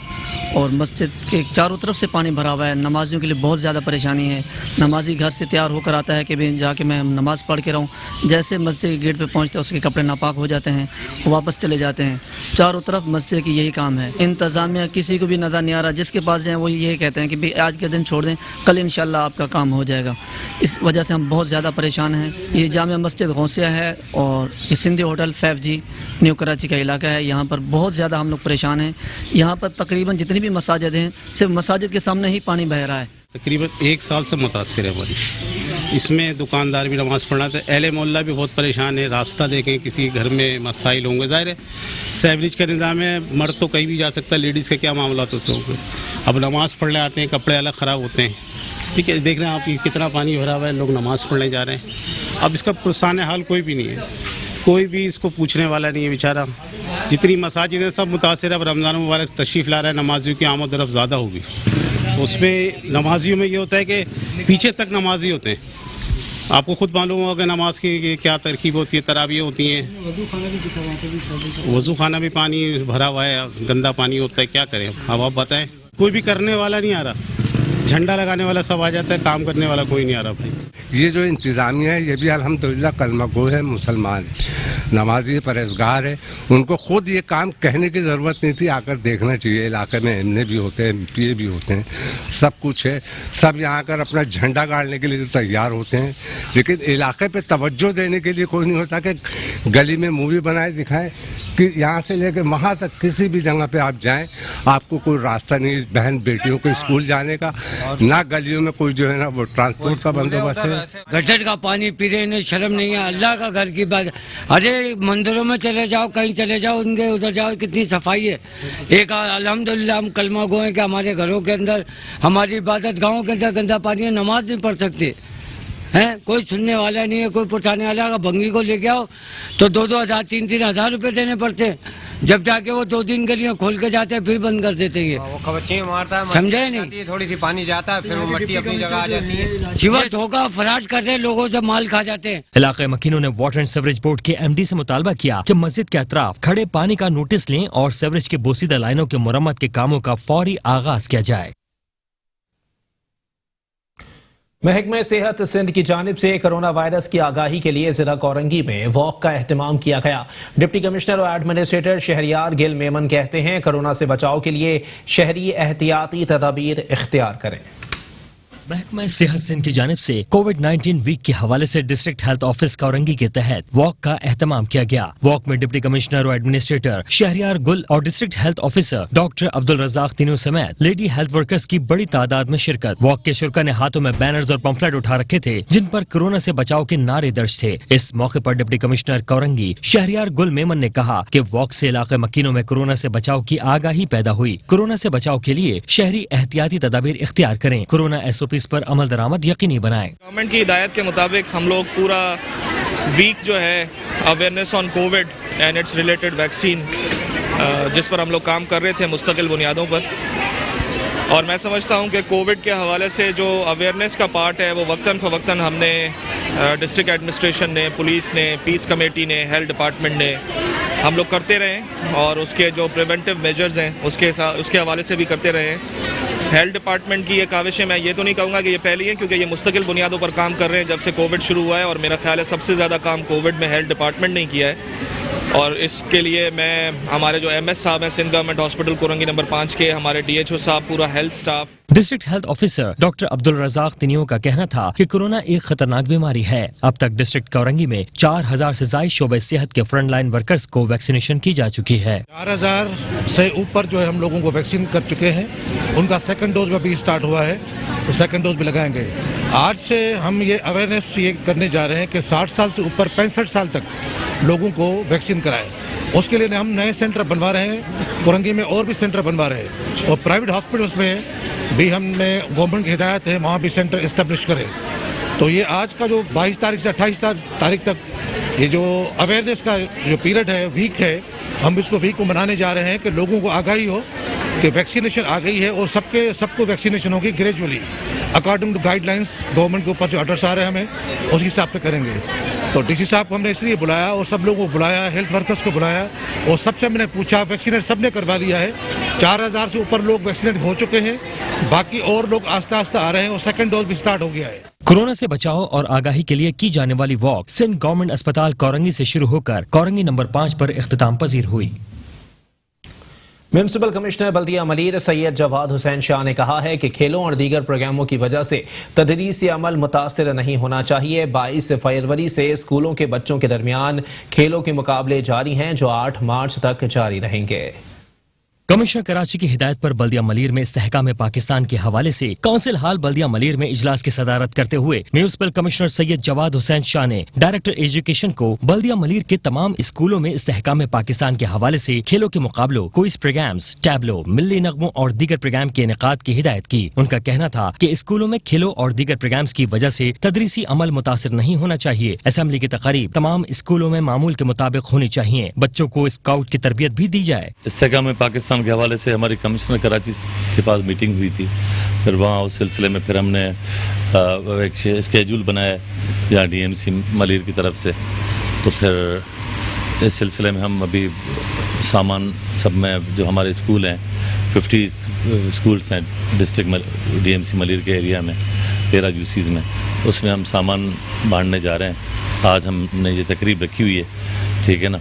और मस्जिद के चारों तरफ से पानी भरा हुआ है। नमाजियों के लिए बहुत ज़्यादा परेशानी है। नमाजी घर से तैयार होकर आता है कि भाई जाके मैं नमाज़ पढ़ के रहूँ, जैसे मस्जिद के गेट पे पहुँचते उसके कपड़े नापाक हो जाते हैं, वापस चले जाते हैं। चारों तरफ मस्जिद की यही काम है। इंतज़ामिया किसी को भी नज़र नहीं आ रहा, जिसके पास जाएँ वो यही कहते हैं कि भाई आज के दिन छोड़ दें, कल इंशाल्लाह आपका काम हो जाएगा। इस वजह से हम बहुत ज़्यादा परेशान हैं। ये जामिया मस्जिद गौसिया है और ये Sindhi hotel 5G new Karachi का इलाका है। यहाँ पर बहुत ज़्यादा हम लोग परेशान हैं। यहाँ पर तकरीबन जितनी भी मसाजिद हैं सिर्फ मसाजिद के सामने ही पानी बह रहा है। तकरीबन 1 साल से मुतासिर है हमारी। इसमें दुकानदार भी नमाज़ पढ़ना था, अहले मोहल्ला भी बहुत परेशान है। रास्ता देखें, किसी घर में मसाइल होंगे। ज़ाहिर है सीवरेज का निज़ाम है, मर्द तो कहीं भी जा सकता है, लेडीज़ के क्या मामला होते होंगे। अब नमाज़ पढ़ने आते हैं, कपड़े अलग ख़राब होते हैं। ठीक है, देख रहे हैं आप कितना पानी भरा हुआ है, लोग नमाज़ पढ़ने जा रहे हैं। अब इसका पुरसान हाल कोई भी नहीं है, कोई भी इसको पूछने वाला नहीं है बेचारा। जितनी मसाजिद हैं सब मुतासिर। अब रमज़ान मुबारक तशरीफ़ ला रहा है, नमाजियों की आमद रफ्त ज़्यादा होगी। उसमें नमाजियों में ये होता है कि पीछे तक नमाजी होते हैं। आपको खुद मालूम होगा कि नमाज की क्या तरकीब होती है, तरावियाँ होती हैं। वज़ू खाना भी पानी भरा हुआ है, गंदा पानी होता है, क्या करें। अब आप बताएं, कोई भी करने वाला नहीं आ रहा। झंडा लगाने वाला सब आ जाता है, काम करने वाला कोई नहीं आ रहा भाई। ये जो इंतज़ामिया है ये भी अल्हम्दुलिल्लाह कलमा गो है, मुसलमान नमाजी परहेज़गार है। उनको खुद ये काम कहने की ज़रूरत नहीं थी, आकर देखना चाहिए। इलाके में MNA भी होते हैं, MPA भी होते हैं, सब कुछ है। सब यहाँ आकर अपना झंडा गाड़ने के लिए तैयार होते हैं, लेकिन इलाके पे तवज्जो देने के लिए कोई नहीं होता कि गली में मूवी बनाए दिखाएं कि यहाँ से लेकर वहाँ तक किसी भी जगह पे आप जाएं आपको कोई रास्ता नहीं बहन बेटियों को स्कूल जाने का, ना गलियों में कोई जो है ना वो ट्रांसपोर्ट का बंदोबस्त है। गटर का पानी पी रहे हैं, शर्म नहीं है। अल्लाह का घर की बात। अरे मंदिरों में चले जाओ, कहीं चले जाओ, उनके उधर जाओ, कितनी सफाई है। एक अल्हम्दुलिल्लाह हम कलमा गो हैं कि हमारे घरों के अंदर, हमारी इबादत गाहों के अंदर गंदा पानी है, नमाज नहीं पढ़ सकते हैं। कोई सुनने वाला नहीं है, कोई पहुँचाने वाला। अगर भंगी को लेके आओ तो 2-2 हज़ार 3-3 हज़ार रुपये देने पड़ते हैं। जब जाके वो 2 दिन गलियाँ खोल के जाते हैं फिर बंद कर देते हैं। वो कवच्ची मारता है, समझे नहीं, थोड़ी सी पानी जाता है फिर वो मट्टी अपनी जगह आ जाती है। सिवाय धोखा फराड कर रहे लोगों से माल खा जाते हैं। इलाके मकीनों ने वाटर एंड सीवरेज बोर्ड के MD से मुतालबा किया कि मस्जिद के अतराफ खड़े पानी का नोटिस लें और सीवरेज के बोसीदा लाइनों के मुरम्मत के कामों का फौरी आगाज किया जाए। महकमा सेहत सिंध की जानिब से कोरोना वायरस की आगाही के लिए जिला कोरंगी में वॉक का एहतमाम किया गया। डिप्टी कमिश्नर और एडमिनिस्ट्रेटर शहरियार गिल मेमन कहते हैं कोरोना से बचाव के लिए शहरी एहतियाती तदाबीर इख्तियार करें। महकमा सेहत सिंध की जानिब से कोविड-19 वीक के हवाले से डिस्ट्रिक्ट हेल्थ ऑफिस कौरंगी के तहत वॉक का एहतमाम किया गया। वॉक में डिप्टी कमिश्नर और एडमिनिस्ट्रेटर शहरियार गुल और district health officer doctor Abdul Razzaq तीनों समेत लेडी हेल्थ वर्कर्स की बड़ी तादाद में शिरकत। वॉक के शुरका ने हाथों में बैनर्स और पंफलेट उठा रखे थे जिन पर कोरोना से बचाव के नारे दर्ज थे। इस मौके पर डिप्टी कमिश्नर कौरंगी शहरियार गुल मेमन ने कहा कि वॉक से इलाके मकीनों में कोरोना से बचाव की आगाही पैदा हुई। कोरोना से बचाव के लिए शहरी एहतियाती तदाबीर इख्तियार करें, कोरोना SOPs पर अमल दरामद यकीनी बनाएं। गवर्नमेंट की हिदायत के मुताबिक हम लोग पूरा वीक जो है awareness on Covid and it's related vaccine जिस पर हम लोग काम कर रहे थे मुस्तकिल बुनियादों पर, और मैं समझता हूं कि कोविड के हवाले से जो अवेयरनेस का पार्ट है वो वक्तन फ़वक्तन हमने डिस्ट्रिक्ट एडमिनिस्ट्रेशन ने, पुलिस ने, पीस कमेटी ने, हेल्थ डिपार्टमेंट ने हम लोग करते रहे, और उसके जो प्रिवेंटिव मेजर्स हैं उसके हवाले से भी करते रहे। हेल्थ डिपार्टमेंट की ये काविशें, मैं ये तो नहीं कहूँगा कि ये पहली है, क्योंकि ये मुस्तकिल बुनियादों पर काम कर रहे हैं जब से कोविड शुरू हुआ है, और मेरा ख्याल है सबसे ज़्यादा काम कोविड में हेल्थ डिपार्टमेंट ने किया है। और इसके लिए मैं हमारे जो MS साहब हैं Sindh government hospital Korangi number 5 के, हमारे DHO साहब, पूरा health staff. District health officer doctor Abdul Razzaq Tunio का कहना था कि कोरोना एक खतरनाक बीमारी है। अब तक डिस्ट्रिक्ट कौरंगी में 4000 से ज्यादा शोबे सेहत के फ्रंट लाइन वर्कर्स को वैक्सीनेशन की जा चुकी है। 4000 से ऊपर जो है हम लोगों को वैक्सीन कर चुके हैं, उनका सेकंड डोज भी अभी स्टार्ट हुआ है, तो सेकंड डोज भी लगाएंगे। आज से हम ये अवेयरनेस ये करने जा रहे हैं कि 60 साल से ऊपर 65 साल तक लोगों को वैक्सीन कराएं। उसके लिए हम नए सेंटर बनवा रहे हैं, कोरंगी में और भी सेंटर बनवा रहे हैं, और प्राइवेट हॉस्पिटल्स में भी हमने गवर्नमेंट की हिदायत है वहाँ भी सेंटर इस्टेब्लिश करें। तो ये आज का जो 22 तारीख से 28 तारीख तक ये जो अवेयरनेस का जो पीरियड है, वीक है, हम इसको वीक को मनाने जा रहे हैं कि लोगों को आगाही हो कि वैक्सीनेशन आ गई है, और सबको वैक्सीनेशन होगी gradually according to guidelines. Government के ऊपर जो ऑर्डर्स आ रहे हैं हमें उस हिसाब से करेंगे। तो DC साहब को हमने इसलिए बुलाया, और सब लोगों को बुलाया, हेल्थ वर्कर्स को बुलाया, और सबसे मैंने पूछा, वैक्सीनेट सबने करवा लिया है। 4000 से ऊपर लोग वैक्सीनेट हो चुके हैं, बाकी और लोग आस्ता आस्ता आ रहे हैं, और सेकंड डोज भी स्टार्ट हो गया है। कोरोना से बचाव और आगाही के लिए की जाने वाली वॉक सिंध गवर्नमेंट अस्पताल कौरंगी से शुरू होकर कौरंगी नंबर 5 पर इख्तिताम पजीर हुई। म्युनिसिपल कमिश्नर बल्दिया मलीर सैयद जवाद हुसैन शाह ने कहा है कि खेलों और दीगर प्रोग्रामों की वजह से तदरीसी अमल मुतासिर नहीं होना चाहिए। 22 फरवरी से स्कूलों के बच्चों के दरमियान खेलों के मुकाबले जारी हैं जो 8 मार्च तक जारी रहेंगे। कमिश्नर कराची की हिदायत पर बल्दिया मलीर में इस्तेहकाम पाकिस्तान के हवाले से काउंसिल हाल बल्दिया मलीर में इजलास की सदारत करते हुए म्युनिसिपल कमिश्नर सैयद जवाद हुसैन शाह ने डायरेक्टर एजुकेशन को बल्दिया मलीर के तमाम स्कूलों में इस्तेहकाम पाकिस्तान के हवाले से खेलों के मुकाबलों, क्विज प्रोग्राम्स, टैबलो, मिल्ली नगमों और दीगर प्रोग्राम के इनेकाद की हिदायत की। उनका कहना था कि स्कूलों में खेलों और दीगर प्रोग्राम्स की वजह से तदरीसी अमल मुतासिर नहीं होना चाहिए। असेंबली की तकारीब तमाम स्कूलों में मामूल के मुताबिक होनी चाहिए। बच्चों को स्काउट की तरबियत भी दी जाए। इस्तेहकाम पाकिस्तान के हवाले से हमारी कमिश्नर कराची के पास मीटिंग हुई थी, फिर वहाँ उस सिलसिले में फिर हमने एक स्केड्यूल बनाया यहाँ DMC मलीर की तरफ से। तो फिर इस सिलसिले में हम अभी सामान सब में जो हमारे स्कूल हैं 50 स्कूल्स हैं डिस्ट्रिक्ट DMC मलीर के एरिया में 13 UCs में, उसमें हम सामान बांटने जा रहे हैं। आज हमने ये तकरीब रखी हुई है, ठीक है ना,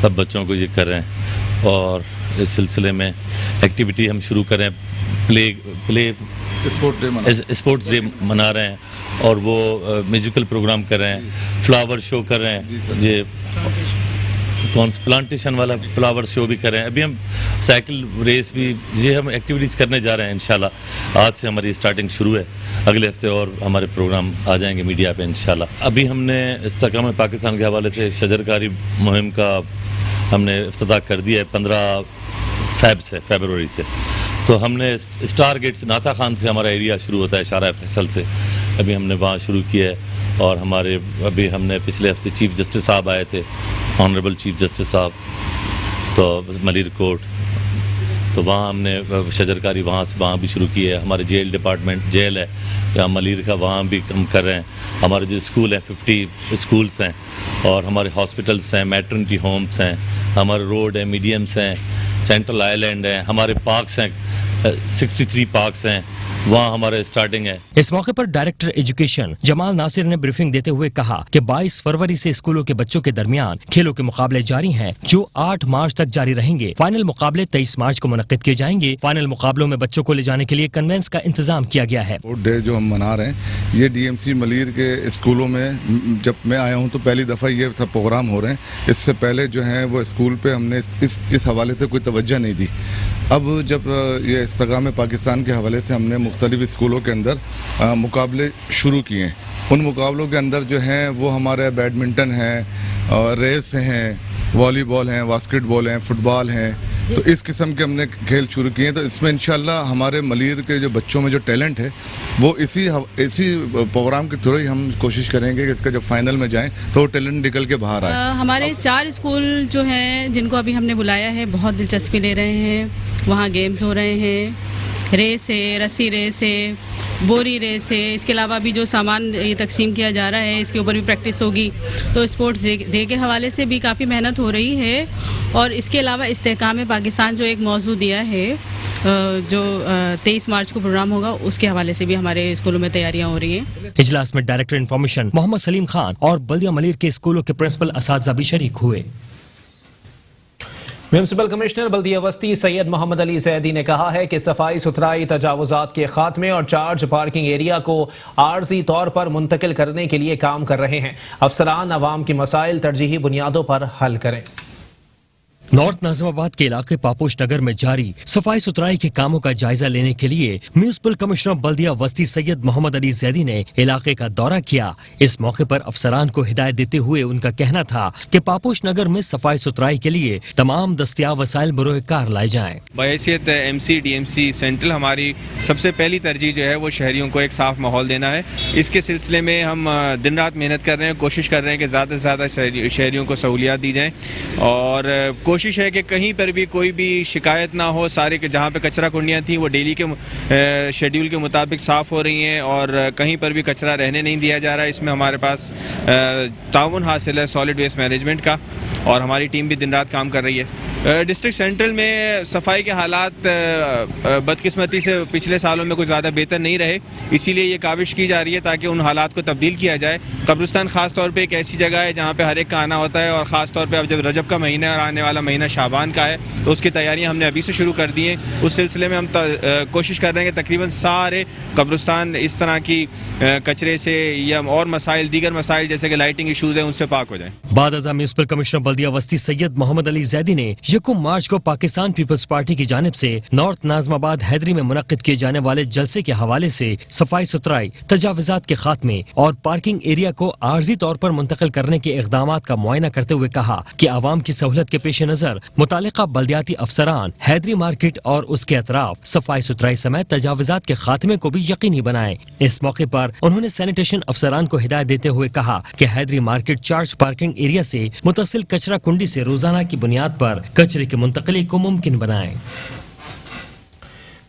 सब बच्चों को ये कर रहे हैं, और इस सिलसिले में एक्टिविटी हम शुरू करें। स्पोर्ट्स डे मना रहे हैं, और वो म्यूजिकल प्रोग्राम कर रहे हैं, फ्लावर शो कर रहे हैं, ये प्लांटेशन वाला फ्लावर शो भी कर रहे हैं। अभी हम साइकिल रेस भी, ये हम एक्टिविटीज़ करने जा रहे हैं इंशाल्लाह। आज से हमारी स्टार्टिंग शुरू है, अगले हफ्ते और हमारे प्रोग्राम आ जाएंगे मीडिया पे इंशाल्लाह। अभी हमने इस्तेहकाम पाकिस्तान के हवाले से शजरकारी मुहिम का हमने इफ्तिताह कर दिया है 15 फरवरी से। तो हमने स्टार गेट से नाता खान से हमारा एरिया शुरू होता है, शारा फैसल से, अभी हमने वहाँ शुरू किया है। और हमारे अभी हमने पिछले हफ्ते चीफ जस्टिस साहब आए थे, ऑनरेबल चीफ जस्टिस साहब, तो मलीर कोर्ट, तो वहाँ हमने शजरकारी वहाँ भी शुरू की है। हमारे जेल डिपार्टमेंट जेल है यहाँ मलीर का, वहाँ भी हम कर रहे हैं। हमारे जो स्कूल हैं 50 स्कूल्स हैं, और हमारे हॉस्पिटल्स हैं, मैटरनिटी होम्स हैं, हमारे रोड हैं, मीडियम्स हैं, सेंट्रल आइलैंड हैं, हमारे पार्क्स हैं 63 पार्क्स हैं, वहाँ हमारा स्टार्टिंग है। इस मौके पर डायरेक्टर एजुकेशन जमाल नासिर ने ब्रीफिंग देते हुए कहा कि 22 फरवरी से स्कूलों के बच्चों के दरमियान खेलों के मुकाबले जारी हैं, जो 8 मार्च तक जारी रहेंगे। फाइनल मुकाबले 23 मार्च को मुनक्किद किए जाएंगे। फाइनल मुकाबलों में बच्चों को ले जाने के लिए कन्वेंस का इंतजाम किया गया है। स्पोर्ट डे जो हम मना रहे हैं, ये DMC मलीर के स्कूलों में जब मैं आया हूँ तो पहली दफ़ा ये सब प्रोग्राम हो रहे हैं। इससे पहले जो है वो स्कूल पे हमने इस हवाले से कोई तवज्जो नहीं दी। अब जब ये इंस्टाग्राम पाकिस्तान के हवाले से हमने मुख्तलिफ स्कूलों के अंदर मुकाबले शुरू किए हैं। उन मुकाबलों के अंदर जो हैं वो हमारे बैडमिंटन है, रेस हैं, वॉलीबॉल हैं, बास्केटबॉल हैं, फुटबॉल हैं, तो इस किस्म के हमने खेल शुरू किए हैं। तो इसमें इंशाल्लाह हमारे मलीर के जो बच्चों में जो टैलेंट है वो इसी प्रोग्राम के थ्रू ही हम कोशिश करेंगे कि इसका जब फाइनल में जाएं तो वो टैलेंट निकल के बाहर आए। हमारे 4 स्कूल जो हैं जिनको अभी हमने बुलाया है बहुत दिलचस्पी ले रहे हैं। वहाँ गेम्स हो रहे हैं, रेस है, रस्सी रेस है, बोरी रेस है। इसके अलावा भी जो सामान ये तकसीम किया जा रहा है इसके ऊपर भी प्रैक्टिस होगी। तो स्पोर्ट्स डे के हवाले से भी काफ़ी मेहनत हो रही है। और इसके अलावा इस्तेहकाम पाकिस्तान जो एक मौजू दिया है, जो 23 मार्च को प्रोग्राम होगा, उसके हवाले से भी हमारे स्कूलों में तैयारियां हो रही हैं। इजलास में डायरेक्टर इंफॉर्मेशन मोहम्मद सलीम खान और बल्दिया मलीर के स्कूलों के प्रिंसिपल असातिज़ा भी शरीक हुए। म्यूनिसिपल कमिश्नर बल्दिया वस्ती सैयद मोहम्मद अली जैदी ने कहा है कि सफाई सुथराई, तजावुजात के खात्मे और चार्ज पार्किंग एरिया को आर्जी तौर पर मुंतकिल करने के लिए काम कर रहे हैं। अफसरान अवाम के मसाइल तरजीही बुनियादों पर हल करें। नॉर्थ नाजिमाबाद के इलाके पापोश नगर में जारी सफाई सुथराई के कामों का जायजा लेने के लिए म्यूनिसिपल कमिश्नर बल्दिया वस्ती सैयद मोहम्मद अली जैदी ने इलाके का दौरा किया। इस मौके पर अफसरान को हिदायत देते हुए उनका कहना था कि पापोश नगर में सफाई सुथराई के लिए तमाम दस्तियाब वसाइल बरोए कार लाए जाएं। बहैसियत MC DMC सेंट्रल हमारी सबसे पहली तरजीह जो है वो शहरियों को एक साफ माहौल देना है। इसके सिलसिले में हम दिन रात मेहनत कर रहे हैं, कोशिश कर रहे हैं कि ज़्यादा से ज़्यादा शहरियों को सहूलियात दी जाएँ और कोशिश है कि कहीं पर भी कोई भी शिकायत ना हो। सारे के जहाँ पे कचरा कुंडियाँ थी वो डेली के शेड्यूल के मुताबिक साफ़ हो रही हैं और कहीं पर भी कचरा रहने नहीं दिया जा रहा है। इसमें हमारे पास ताउन हासिल है सॉलिड वेस्ट मैनेजमेंट का और हमारी टीम भी दिन रात काम कर रही है। डिस्ट्रिक्ट सेंट्रल में सफाई के हालात बदकिस्मती से पिछले सालों में कुछ ज़्यादा बेहतर नहीं रहे, इसीलिए ये काविश की जा रही है ताकि उन हालात को तब्दील किया जाए। कब्रिस्तान ख़ास तौर पे एक ऐसी जगह है जहाँ पे हर एक का आना होता है और ख़ास तौर पे अब जब रजब का महीना और आने वाला महीना शाबान का है तो उसकी तैयारियाँ हमने अभी से शुरू कर दी हैं। उस सिलसिले में हम कोशिश कर रहे हैं कि तकरीबन सारे कब्रिस्तान इस तरह की कचरे से या और मसाइल, दीगर मसाइल जैसे कि लाइटिंग इशूज़ हैं, उनसे पाक हो जाए। बाद अज़ा म्यूनिसिपल कमिश्नर बल्दिया वस्ती सैयद मोहम्मद अली जैदी ने 1 मार्च को पाकिस्तान पीपल्स पार्टी की जानिब से नॉर्थ नाज़िमाबाद हैदरी में मुनक्किद किए जाने वाले जलसे के हवाले से सफाई सुथराई, तजावुजात के खात्मे और पार्किंग एरिया को आर्जी तौर पर मुंतकिल करने के इक़दामात का मुआयना करते हुए कहा कि आवाम की सहूलत के पेश नज़र मुतालिका बल्दियाती अफसरान हैदरी मार्केट और उसके अतराफ सफाई सुथराई समेत तजावुजात के खात्मे को भी यकीनी बनाए। इस मौके पर उन्होंने सैनिटेशन अफसरान को हिदायत देते हुए कहा कि Haideri market charge parking area से मुतसिल कचरा कुंडी से रोजाना की बुनियाद पर कचरे की मुंतकली को मुमकिन बनाएं।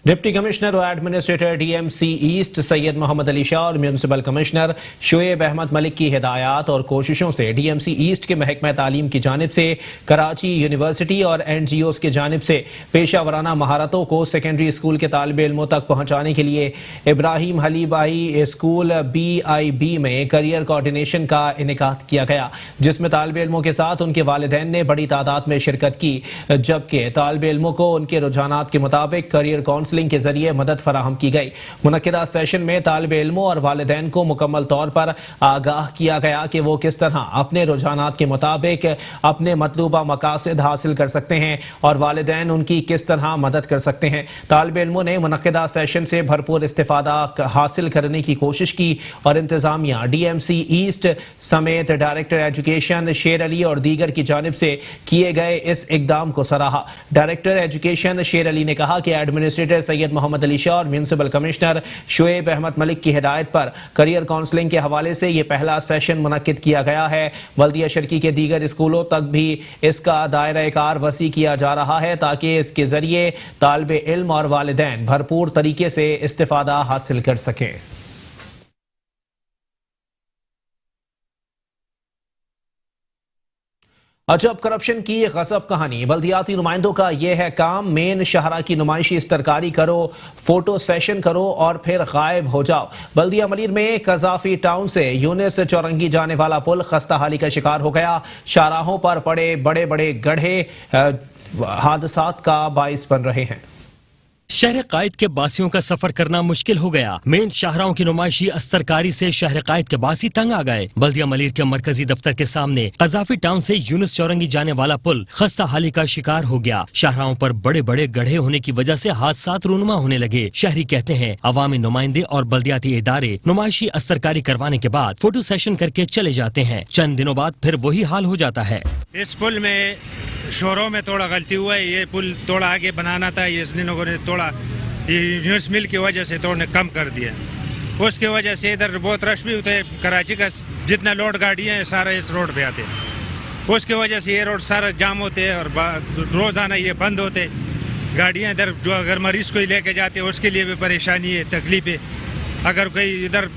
डिप्टी कमिश्नर और administrator DMC east Syed Mohammad Ali Shah और म्यूनिसिपल कमिश्नर शुएब अहमद मलिक की हिदायत और कोशिशों से DMC ईस्ट के महकमा तालीम की जानिब से कराची यूनिवर्सिटी और NGOs की जानिब से पेशा वराना महारतों को सेकेंडरी स्कूल के तालिब इल्मों तक पहुँचाने के लिए इब्राहिम हलीबाई स्कूल BIB में करियर कोऑर्डिनेशन का इनेकाद किया गया, जिसमें तालिब इल्मों के साथ उनके वालिदैन ने बड़ी तादाद में शिरकत की, जबकि तालिब इल्मों को उनके रुझानात के मुताबिक करियर काउंसलिंग के जरिए मदद फराहम की गई। मुनक्किदा सेशन में तालिब इल्मों और वालिदैन को मुकम्मल तौर पर आगाह किया गया कि वो किस तरह अपने रुझानात के मुताबिक अपने मतलूबा मकासद हासिल कर सकते हैं और वालिदैन उनकी किस तरह मदद कर सकते हैं। तालिब इल्मों ने मुनक्किदा सेशन से भरपूर इस्तिफादा हासिल करने की कोशिश की और इंतजामिया DMC ईस्ट समेत डायरेक्टर एजुकेशन शेर अली और दीगर की जानिब से किए गए इस इकदाम को सराहा। डायरेक्टर एजुकेशन शेर अली ने कहा कि एडमिनिस्ट्रेटर सैयद मोहम्मद अली शाह और म्यूनिसिपल कमिश्नर शुएब अहमद मलिक की हिदायत पर करियर काउंसलिंग के हवाले से ये पहला सेशन मुनक्किद किया गया है। बल्दिया शर्की के दीगर स्कूलों तक भी इसका दायरा कार वसी किया जा रहा है ताकि इसके जरिए तालिबे इल्म और वालिदैन भरपूर तरीके से इस्तिफादा हासिल कर सकें। अजब करप्शन की गजब कहानी। बल्दियाती नुमाइंदों का यह है काम, मेन शहरा की नुमाइशी इस्तरकारी करो, फोटो सेशन करो और फिर गायब हो जाओ। बल्दिया मलीर में कजाफी टाउन से यूनिस चौरंगी जाने वाला पुल खस्ता हाली का शिकार हो गया। शाहराहों पर पड़े बड़े बड़े गड्ढे हादसात का बाइस बन रहे हैं। शहर कायद के बासियों का सफर करना मुश्किल हो गया। मेन शाहराहों की नुमाइशी अस्तरकारी से शहर कायद के बासी तंग आ गए। बल्दिया मलीर के मरकजी दफ्तर के सामने कजाफी टाउन से यूनुस चौरंगी जाने वाला पुल खस्ता हाली का शिकार हो गया। शाहराहों पर बड़े बड़े गड्ढे होने की वजह से हादसात रूनुमा होने लगे। शहरी कहते हैं अवामी नुमाइंदे और बल्दियाती इदारे नुमाइशी अस्तरकारी करवाने के बाद फोटो सेशन करके चले जाते हैं। चंद दिनों बाद फिर वही हाल हो जाता है। इस पुल में शोरों में थोड़ा गलती हुआ है। ये पुल थोड़ा आगे बनाना था, ये इन लोगों ने थोड़ा यूनिस मिल की वजह से थोड़ा कम कर दिया। उसकी वजह से इधर बहुत रश भी होता है। कराची का जितना लोड गाड़ियाँ हैं सारा इस रोड पे आते हैं। उसकी वजह से ये रोड सारा जाम होते हैं और रोज़ाना ये बंद होते। गाड़ियाँ इधर जो अगर मरीज़ को ही लेके जाते हैं उसके लिए भी परेशानी है, तकलीफ है। अगर कोई इधर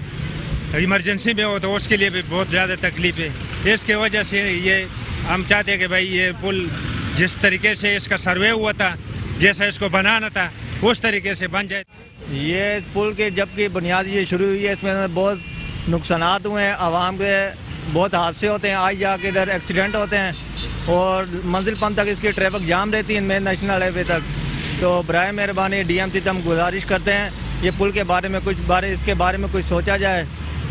इमरजेंसी में हो तो उसके लिए भी बहुत ज़्यादा तकलीफ है। इसके वजह से ये हम चाहते हैं कि भाई ये पुल जिस तरीके से इसका सर्वे हुआ था, जैसा इसको बनाना था, उस तरीके से बन जाए। ये पुल के जब की बुनियाद ये शुरू हुई है, इसमें बहुत नुकसानात हुए हैं। आवाम के बहुत हादसे होते हैं, आज जाके इधर एक्सीडेंट होते हैं और मंजिल पन तक इसकी ट्रैफिक जाम रहती है मेन नेशनल हाईवे तक। तो बराए मेहरबानी DMC से हम गुजारिश करते हैं ये पुल के बारे में इसके बारे में कुछ सोचा जाए।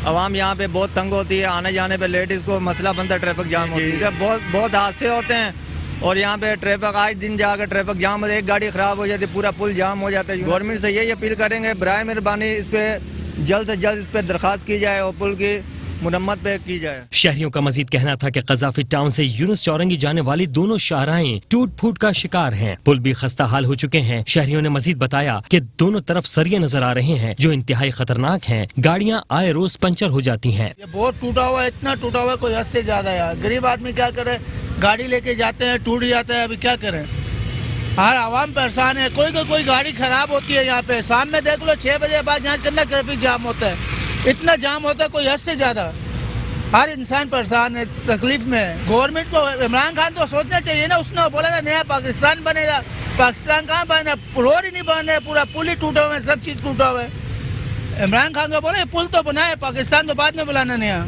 आवाम यहाँ पे बहुत तंग होती है, आने जाने पे लेडीज़ को मसला बनता है, ट्रैफिक जाम होती है। बहुत हादसे होते हैं और यहाँ पे ट्रैफिक आए दिन जाकर ट्रैफिक जाम होता है। एक गाड़ी ख़राब हो जाती है, पूरा पुल जाम हो जाता है। गवर्नमेंट से यही अपील करेंगे बराए मेहरबानी इस पर जल्द से जल्द इस पर दरख्वास्त की जाए और पुल की मुरम्मत पे की जाए। शहरियों का मजीद कहना था कि कजाफी टाउन से यूनुस चौरंगी जाने वाली दोनों शाहराहें टूट फूट का शिकार हैं। पुल भी खस्ता हाल हो चुके हैं। शहरियों ने मजीद बताया कि दोनों तरफ सरिये नजर आ रहे हैं जो इंतहाई खतरनाक हैं। गाड़ियां आए रोज पंचर हो जाती हैं। ये बहुत टूटा हुआ है, इतना टूटा हुआ है कोई हद से ज्यादा। यार गरीब आदमी क्या करे, गाड़ी लेके जाते हैं टूट जाता है, अभी क्या करें। हर आवाम परेशान है। कोई गाड़ी खराब होती है यहाँ पे। शाम में देख लो 6 बजे बाद यहाँ कितना ट्रैफिक जाम होता है, इतना जाम होता है कोई हद से ज्यादा। हर इंसान परेशान है, तकलीफ में है। गवर्नमेंट को इमरान खान को सोचना चाहिए ना, उसने बोला था नया पाकिस्तान बनेगा। पाकिस्तान कहाँ बना, रोड ही नहीं बन रहा है, पूरा पुल ही टूटा हुआ है, सब चीज़ टूटा हुआ है। इमरान खान को बोले पुल तो बनाए, पाकिस्तान तो बाद में बुलाना नया।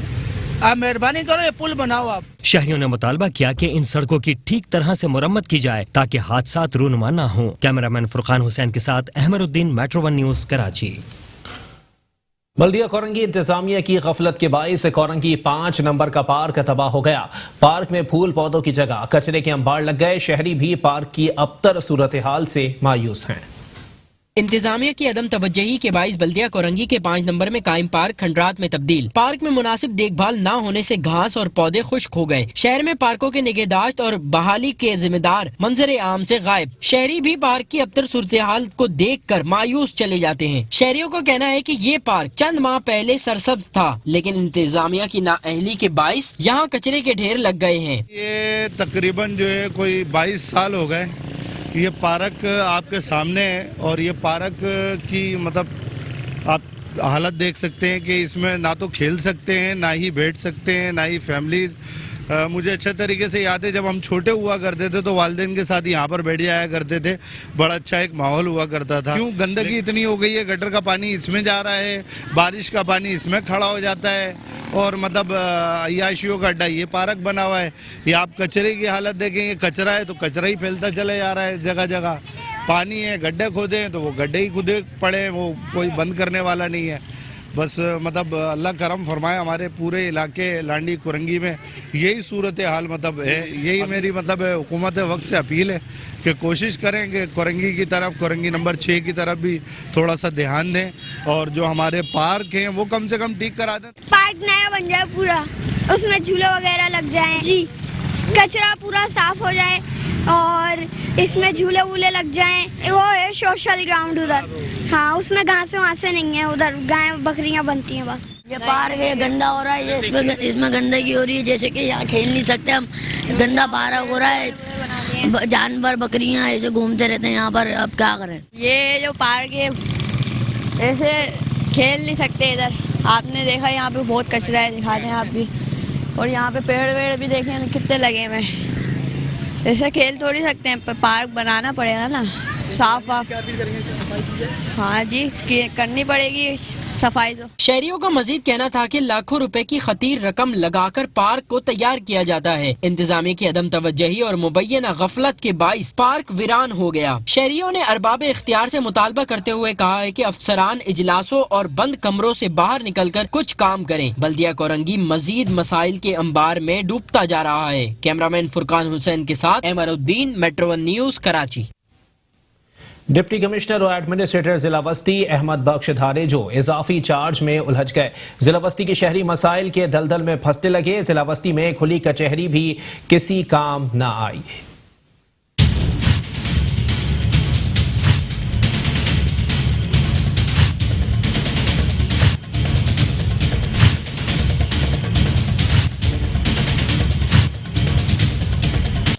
आप मेहरबानी करो ये पुल बनाओ आप। शहरियों ने मुतालबा किया कि इन सड़कों की ठीक तरह से मुरम्मत की जाए ताकि हादसात रूनुमा न हो। कैमरामैन फुरकान हुसैन के साथ अहमरुद्दीन, मेट्रो 1 न्यूज़, कराची। बल्दिया कोरंगी इंतजामिया की गफलत के बाइस कोरंगी 5 नंबर का पार्क तबाह हो गया। पार्क में फूल पौधों की जगह कचरे के अंबार लग गए। शहरी भी पार्क की अबतर सूरत हाल से मायूस हैं। इंतजामिया की अदम तवज्जही के बाइस बल्दिया कोरंगी के 5 नंबर में कायम पार्क खंडरात में तब्दील। पार्क में मुनासिब देखभाल न होने से घास और पौधे खुश्क हो गए। शहर में पार्कों के निगहदाश्त और बहाली के जिम्मेदार मंजर आम से गायब। शहरी भी पार्क की अबतर सूरत हाल को देख कर मायूस चले जाते हैं। शहरियों को कहना है कि ये पार्क चंद माह पहले सरसब्ज था, लेकिन इंतजामिया की नाअहली के बाइस यहाँ कचरे के ढेर लग गए हैं। ये तकरीबन जो है कोई 22 साल हो गए ये पार्क आपके सामने है और ये पार्क की मतलब आप हालत देख सकते हैं कि इसमें ना तो खेल सकते हैं, ना ही बैठ सकते हैं, ना ही फैमिलीज। मुझे अच्छे तरीके से याद है जब हम छोटे हुआ करते थे तो वालिदैन के साथ यहाँ पर बैठ जाया करते थे, बड़ा अच्छा एक माहौल हुआ करता था। क्यों गंदगी इतनी हो गई है, गटर का पानी इसमें जा रहा है, बारिश का पानी इसमें खड़ा हो जाता है और मतलब अय्याशियों का अड्डा ये पार्क बना हुआ है। ये आप कचरे की हालत देखेंगे, कचरा है तो कचरा ही फैलता चले जा रहा है जगह जगह। पानी है, गड्ढे खोदे हैं तो वो गड्ढे ही खुदे पड़े हैं, वो कोई बंद करने वाला नहीं है। बस मतलब अल्लाह करम फरमाए हमारे पूरे इलाके लांडी कोरंगी में यही सूरत हाल मतलब है। यही मेरी मतलब हुकूमत वक्त से अपील है कि कोशिश करें कि कोरंगी की तरफ, कोरंगी नंबर 6 की तरफ भी थोड़ा सा ध्यान दें और जो हमारे पार्क हैं वो कम से कम ठीक करा दें। पार्क नया बन जाए पूरा, उसमें झूले वगैरह लग जाए जी, कचरा पूरा साफ हो जाए और इसमें झूले वूले लग जाएं। वो है सोशल ग्राउंड उधर, हाँ उसमें घासे वासे नहीं है, उधर गाय बकरियां बनती हैं बस। ये पार्क है गंदा हो रहा है, इसमें गंदगी हो रही है, जैसे कि यहाँ खेल नहीं सकते हम, गंदा पार्क हो रहा है, जानवर बकरियां ऐसे घूमते रहते हैं यहाँ पर। अब क्या करें, ये जो पार्क है ऐसे खेल नहीं सकते इधर। आपने देखा यहाँ पे बहुत कचरा है, दिखाते हैं आप भी। और यहाँ पे पेड़ वेड़ भी देखें कितने लगे हुए हैं। ایسے کھیل تھوڑی سکتے ہیں, پارک بنانا پڑے گا نا صاف واف. ہاں جی کرنی پڑے گی صفائی. تو شہریوں کا مزید کہنا تھا کہ لاکھوں روپے کی خطیر رقم لگا کر پارک کو تیار کیا جاتا ہے. انتظامیہ کی عدم توجہی اور مبینہ غفلت کے باعث پارک ویران ہو گیا. شہریوں نے ارباب اختیار سے مطالبہ کرتے ہوئے کہا ہے کہ افسران اجلاسوں اور بند کمروں سے باہر نکل کر کچھ کام کریں. بلدیہ کورنگی مزید مسائل کے انبار میں ڈوبتا جا رہا ہے. کیمرامین فرقان حسین کے ساتھ احمد الدین, metro one news, Karachi. Deputy commissioner اور ایڈمنسٹریٹر ضلع وسطی احمد بخش دھاریجو اضافی چارج میں الجھ گئے. ضلع وسطی کے شہری مسائل کے دلدل میں پھنسنے لگے. ضلع وسطی میں کھلی کچہری بھی کسی کام نہ آئی.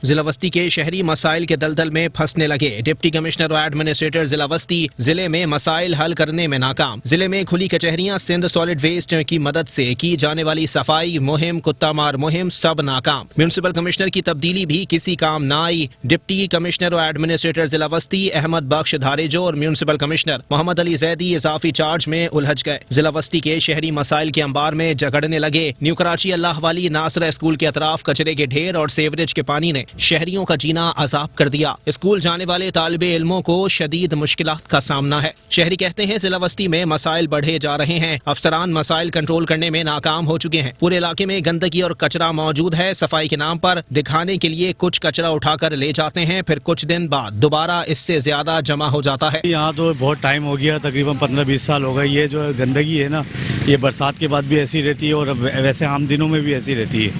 ضلع وسطی کے شہری مسائل کے دلدل میں پھنسنے لگے. ڈپٹی کمشنر اور ایڈمنسٹریٹر ضلع وسطی ضلع میں مسائل حل کرنے میں ناکام. ضلع میں کھلی کچہریاں, سندھ سالڈ ویسٹ کی مدد سے کی جانے والی صفائی مہم, کتا مار مہم, سب ناکام. میونسپل کمشنر کی تبدیلی بھی کسی کام نہ آئی. ڈپٹی کمشنر اور ایڈمنسٹریٹر ضلع وسطی احمد بخش دھاریجو اور میونسپل کمشنر محمد علی زیدی اضافی چارج میں الجھ گئے. ضلع وسطی کے شہری مسائل کے انبار میں جھگڑنے لگے. نیو کراچی اللہ والی ناصرہ اسکول کے اطراف کچرے کے ڈھیر اور سیوریج کے پانی نے شہریوں کا جینا عذاب کر دیا. اسکول جانے والے طالب علموں کو شدید مشکلات کا سامنا ہے. شہری کہتے ہیں ضلع وسطی میں مسائل بڑھے جا رہے ہیں. افسران مسائل کنٹرول کرنے میں ناکام ہو چکے ہیں. پورے علاقے میں گندگی اور کچرا موجود ہے. صفائی کے نام پر دکھانے کے لیے کچھ کچرا اٹھا کر لے جاتے ہیں, پھر کچھ دن بعد دوبارہ اس سے زیادہ جمع ہو جاتا ہے. یہاں تو بہت ٹائم ہو گیا, تقریباً 15-20 سال ہو گئے. یہ جو گندگی ہے نا, یہ برسات کے بعد بھی ایسی رہتی ہے اور ویسے عام دنوں میں بھی ایسی رہتی ہے,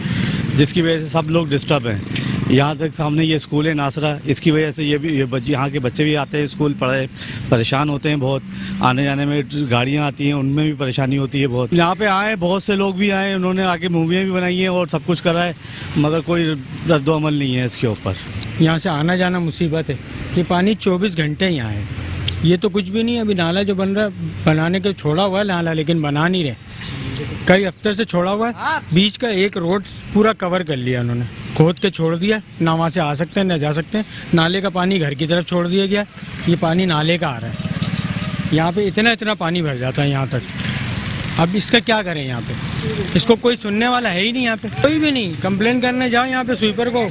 جس کی وجہ سے سب لوگ ڈسٹرب ہیں. یہاں تک سامنے یہ اسکول ہے ناصرہ, اس کی وجہ سے یہاں کے بچے بھی آتے ہیں اسکول, پریشان ہوتے ہیں بہت. آنے جانے میں گاڑیاں آتی ہیں, ان میں بھی پریشانی ہوتی ہے بہت. یہاں پہ آئے بہت سے لوگ بھی آئے, انہوں نے آگے موویاں بھی بنائی ہیں اور سب کچھ کرا ہے, مگر کوئی رد و عمل نہیں ہے اس کے اوپر. یہاں سے آنا جانا مصیبت ہے. یہ پانی 24 گھنٹے یہاں ہے. یہ تو کچھ بھی نہیں ہے. ابھی نالا جو بن رہا ہے, بنانے کے چھوڑا ہوا ہے نالا, لیکن بنا نہیں رہے. کئی ہفتے سے چھوڑا ہوا ہے. بیچ کا ایک روڈ پورا کور کر لیا انہوں نے, کھود کے چھوڑ دیا, نہ وہاں سے آ سکتے ہیں نہ جا سکتے ہیں. نالے کا پانی گھر کی طرف چھوڑ دیا گیا. یہ پانی نالے کا آ رہا ہے. یہاں پہ اتنا پانی بھر جاتا ہے یہاں تک. اب اس کا کیا کریں یہاں پہ؟ اس کو کوئی سننے والا ہے ہی نہیں. یہاں پہ کوئی بھی نہیں. کمپلین کرنے جاؤ یہاں پہ سویپر کو,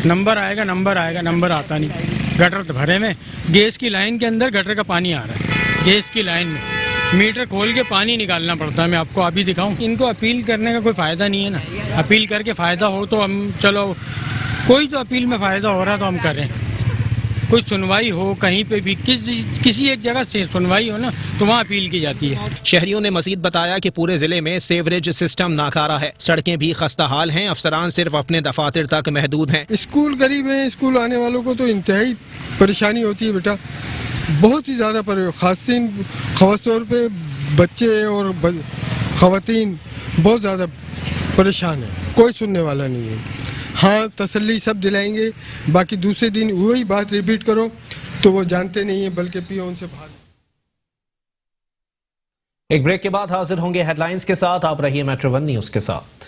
نمبر آئے گا, نمبر آتا نہیں. گٹر بھرے میں, گیس کی لائن کے اندر گٹر کا پانی آ رہا ہے. گیس کی لائن میں میٹر کھول کے پانی نکالنا پڑتا ہے. میں آپ کو ابھی دکھاؤں. ان کو اپیل کرنے کا کوئی فائدہ نہیں ہے نا. اپیل کر کے فائدہ ہو تو ہم چلو, کوئی تو اپیل میں فائدہ ہو رہا تو ہم کریں. کوئی سنوائی ہو کہیں پہ بھی, کسی ایک جگہ سے سنوائی ہو نا, تو وہاں اپیل کی جاتی ہے. شہریوں نے مزید بتایا کہ پورے ضلع میں سیوریج سسٹم ناکارہ ہے. سڑکیں بھی خستہ حال ہیں. افسران صرف اپنے دفاتر تک محدود ہیں. اسکول قریب ہیں, اسکول آنے والوں کو تو انتہائی پریشانی ہوتی ہے بیٹا, بہت ہی زیادہ. خاص طور پہ بچے اور خواتین بہت زیادہ پریشان ہیں. کوئی سننے والا نہیں ہے. ہاں تسلی سب دلائیں گے, باقی دوسرے دن وہی بات ریپیٹ کرو تو وہ جانتے نہیں ہیں, بلکہ پیو ان سے بھاگ. ایک بریک کے بعد حاضر ہوں گے ہیڈ لائنز کے ساتھ. آپ رہیے میٹرو ون نیوز کے ساتھ.